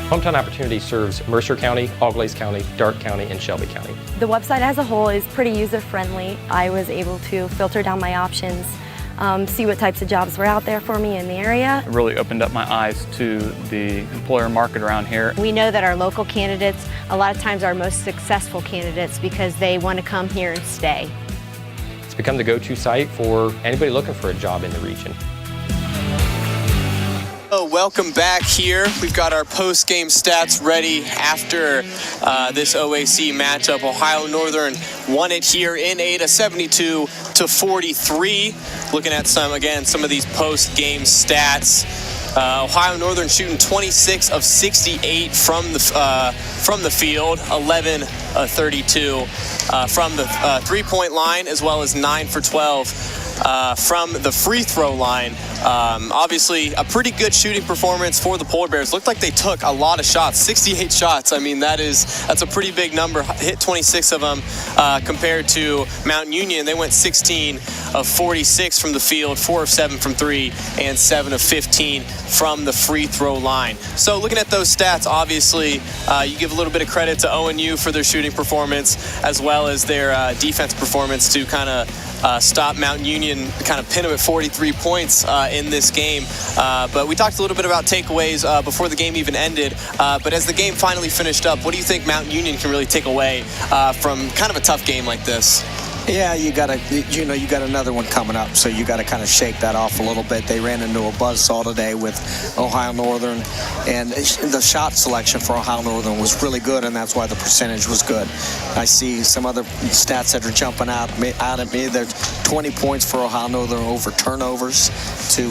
Hometown Opportunity serves Mercer County, Auglaize County, Darke County, and Shelby County.
The website as a whole is pretty user-friendly. I was able to filter down my options, see what types of jobs were out there for me in the area.
It really opened up my eyes to the employer market around here.
We know that our local candidates, a lot of times, are most successful candidates because they want to come here and stay.
It's become the go-to site for anybody looking for a job in the region.
Welcome back here. We've got our post-game stats ready after this OAC matchup. Ohio Northern won it here in Ada, 72-43. Looking at some of these post-game stats. Ohio Northern shooting 26 of 68 from the field, 11 of 32 from the three-point line, as well as 9 for 12 from the free throw line. Obviously, a pretty good shooting performance for the Polar Bears. Looked like they took a lot of shots, 68 shots. I mean, that's a pretty big number. Hit 26 of them compared to Mount Union. They went 16 of 46 from the field, 4 of 7 from 3, and 7 of 15 from the free throw line. So looking at those stats, obviously, you give a little bit of credit to ONU for their shooting performance, as well as their defense performance to kind of stop Mount Union, kind of pin them at 43 points in this game. But we talked a little bit about takeaways before the game even ended. But as the game finally finished up, what do you think Mount Union can really take away from kind of a tough game like this?
Yeah, you got another one coming up, so you got to kind of shake that off a little bit. They ran into a buzzsaw today with Ohio Northern, and the shot selection for Ohio Northern was really good, and that's why the percentage was good. I see some other stats that are jumping out at me. There's 20 points for Ohio Northern over turnovers to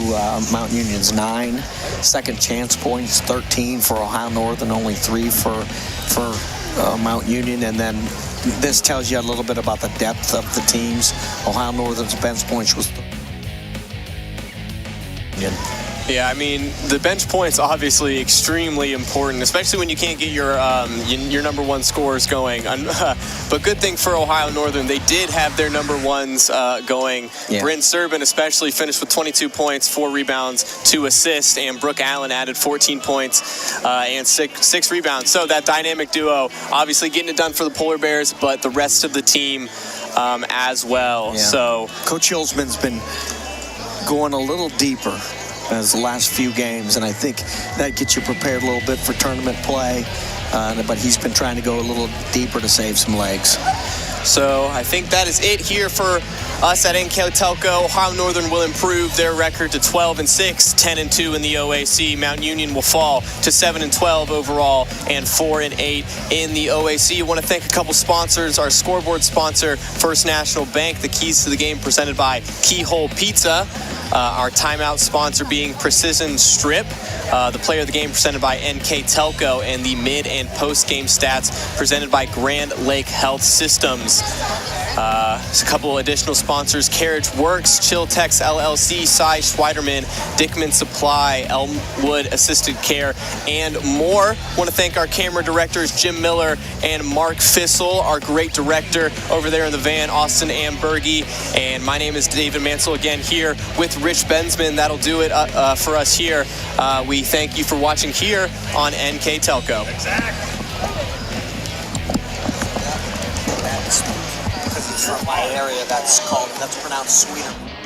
Mount Union's 9. Second chance points, 13 for Ohio Northern, only 3 for Mount Union, and then this tells you a little bit about the depth of the teams. Ohio Northern's bench points was.
Yeah, I mean, the bench points obviously extremely important, especially when you can't get your number one scores going. But good thing for Ohio Northern, they did have their number ones going. Yeah. Bryn Serban especially finished with 22 points, 4 rebounds, 2 assists, and Brooke Allen added 14 points and 6 rebounds. So that dynamic duo, obviously getting it done for the Polar Bears, but the rest of the team as well.
Yeah.
So
Coach Hillsman's been going a little deeper as the last few games, and I think that gets you prepared a little bit for tournament play. But he's been trying to go a little deeper to save some legs.
So I think that is it here for us at NK Telco. Ohio Northern will improve their record to 12-6, 10-2 in the OAC. Mount Union will fall to 7-12 overall and 4-8 in the OAC. I want to thank a couple sponsors. Our scoreboard sponsor, First National Bank. The keys to the game presented by Keyhole Pizza. Our timeout sponsor being Precision Strip. The player of the game presented by NK Telco, and the mid and post-game stats presented by Grand Lake Health Systems. There's a couple additional sponsors: Carriage Works, Chiltex LLC, Cy Schweiderman, Dickman Supply, Elmwood Assisted Care, and more. I want to thank our camera directors, Jim Miller and Mark Fissel, our great director over there in the van, Austin Ambergy, and my name is David Mansell again here with Rich Bensman. That'll do it for us here. We thank you for watching here on NK Telco.
Because it's from my area, that's pronounced sweeter.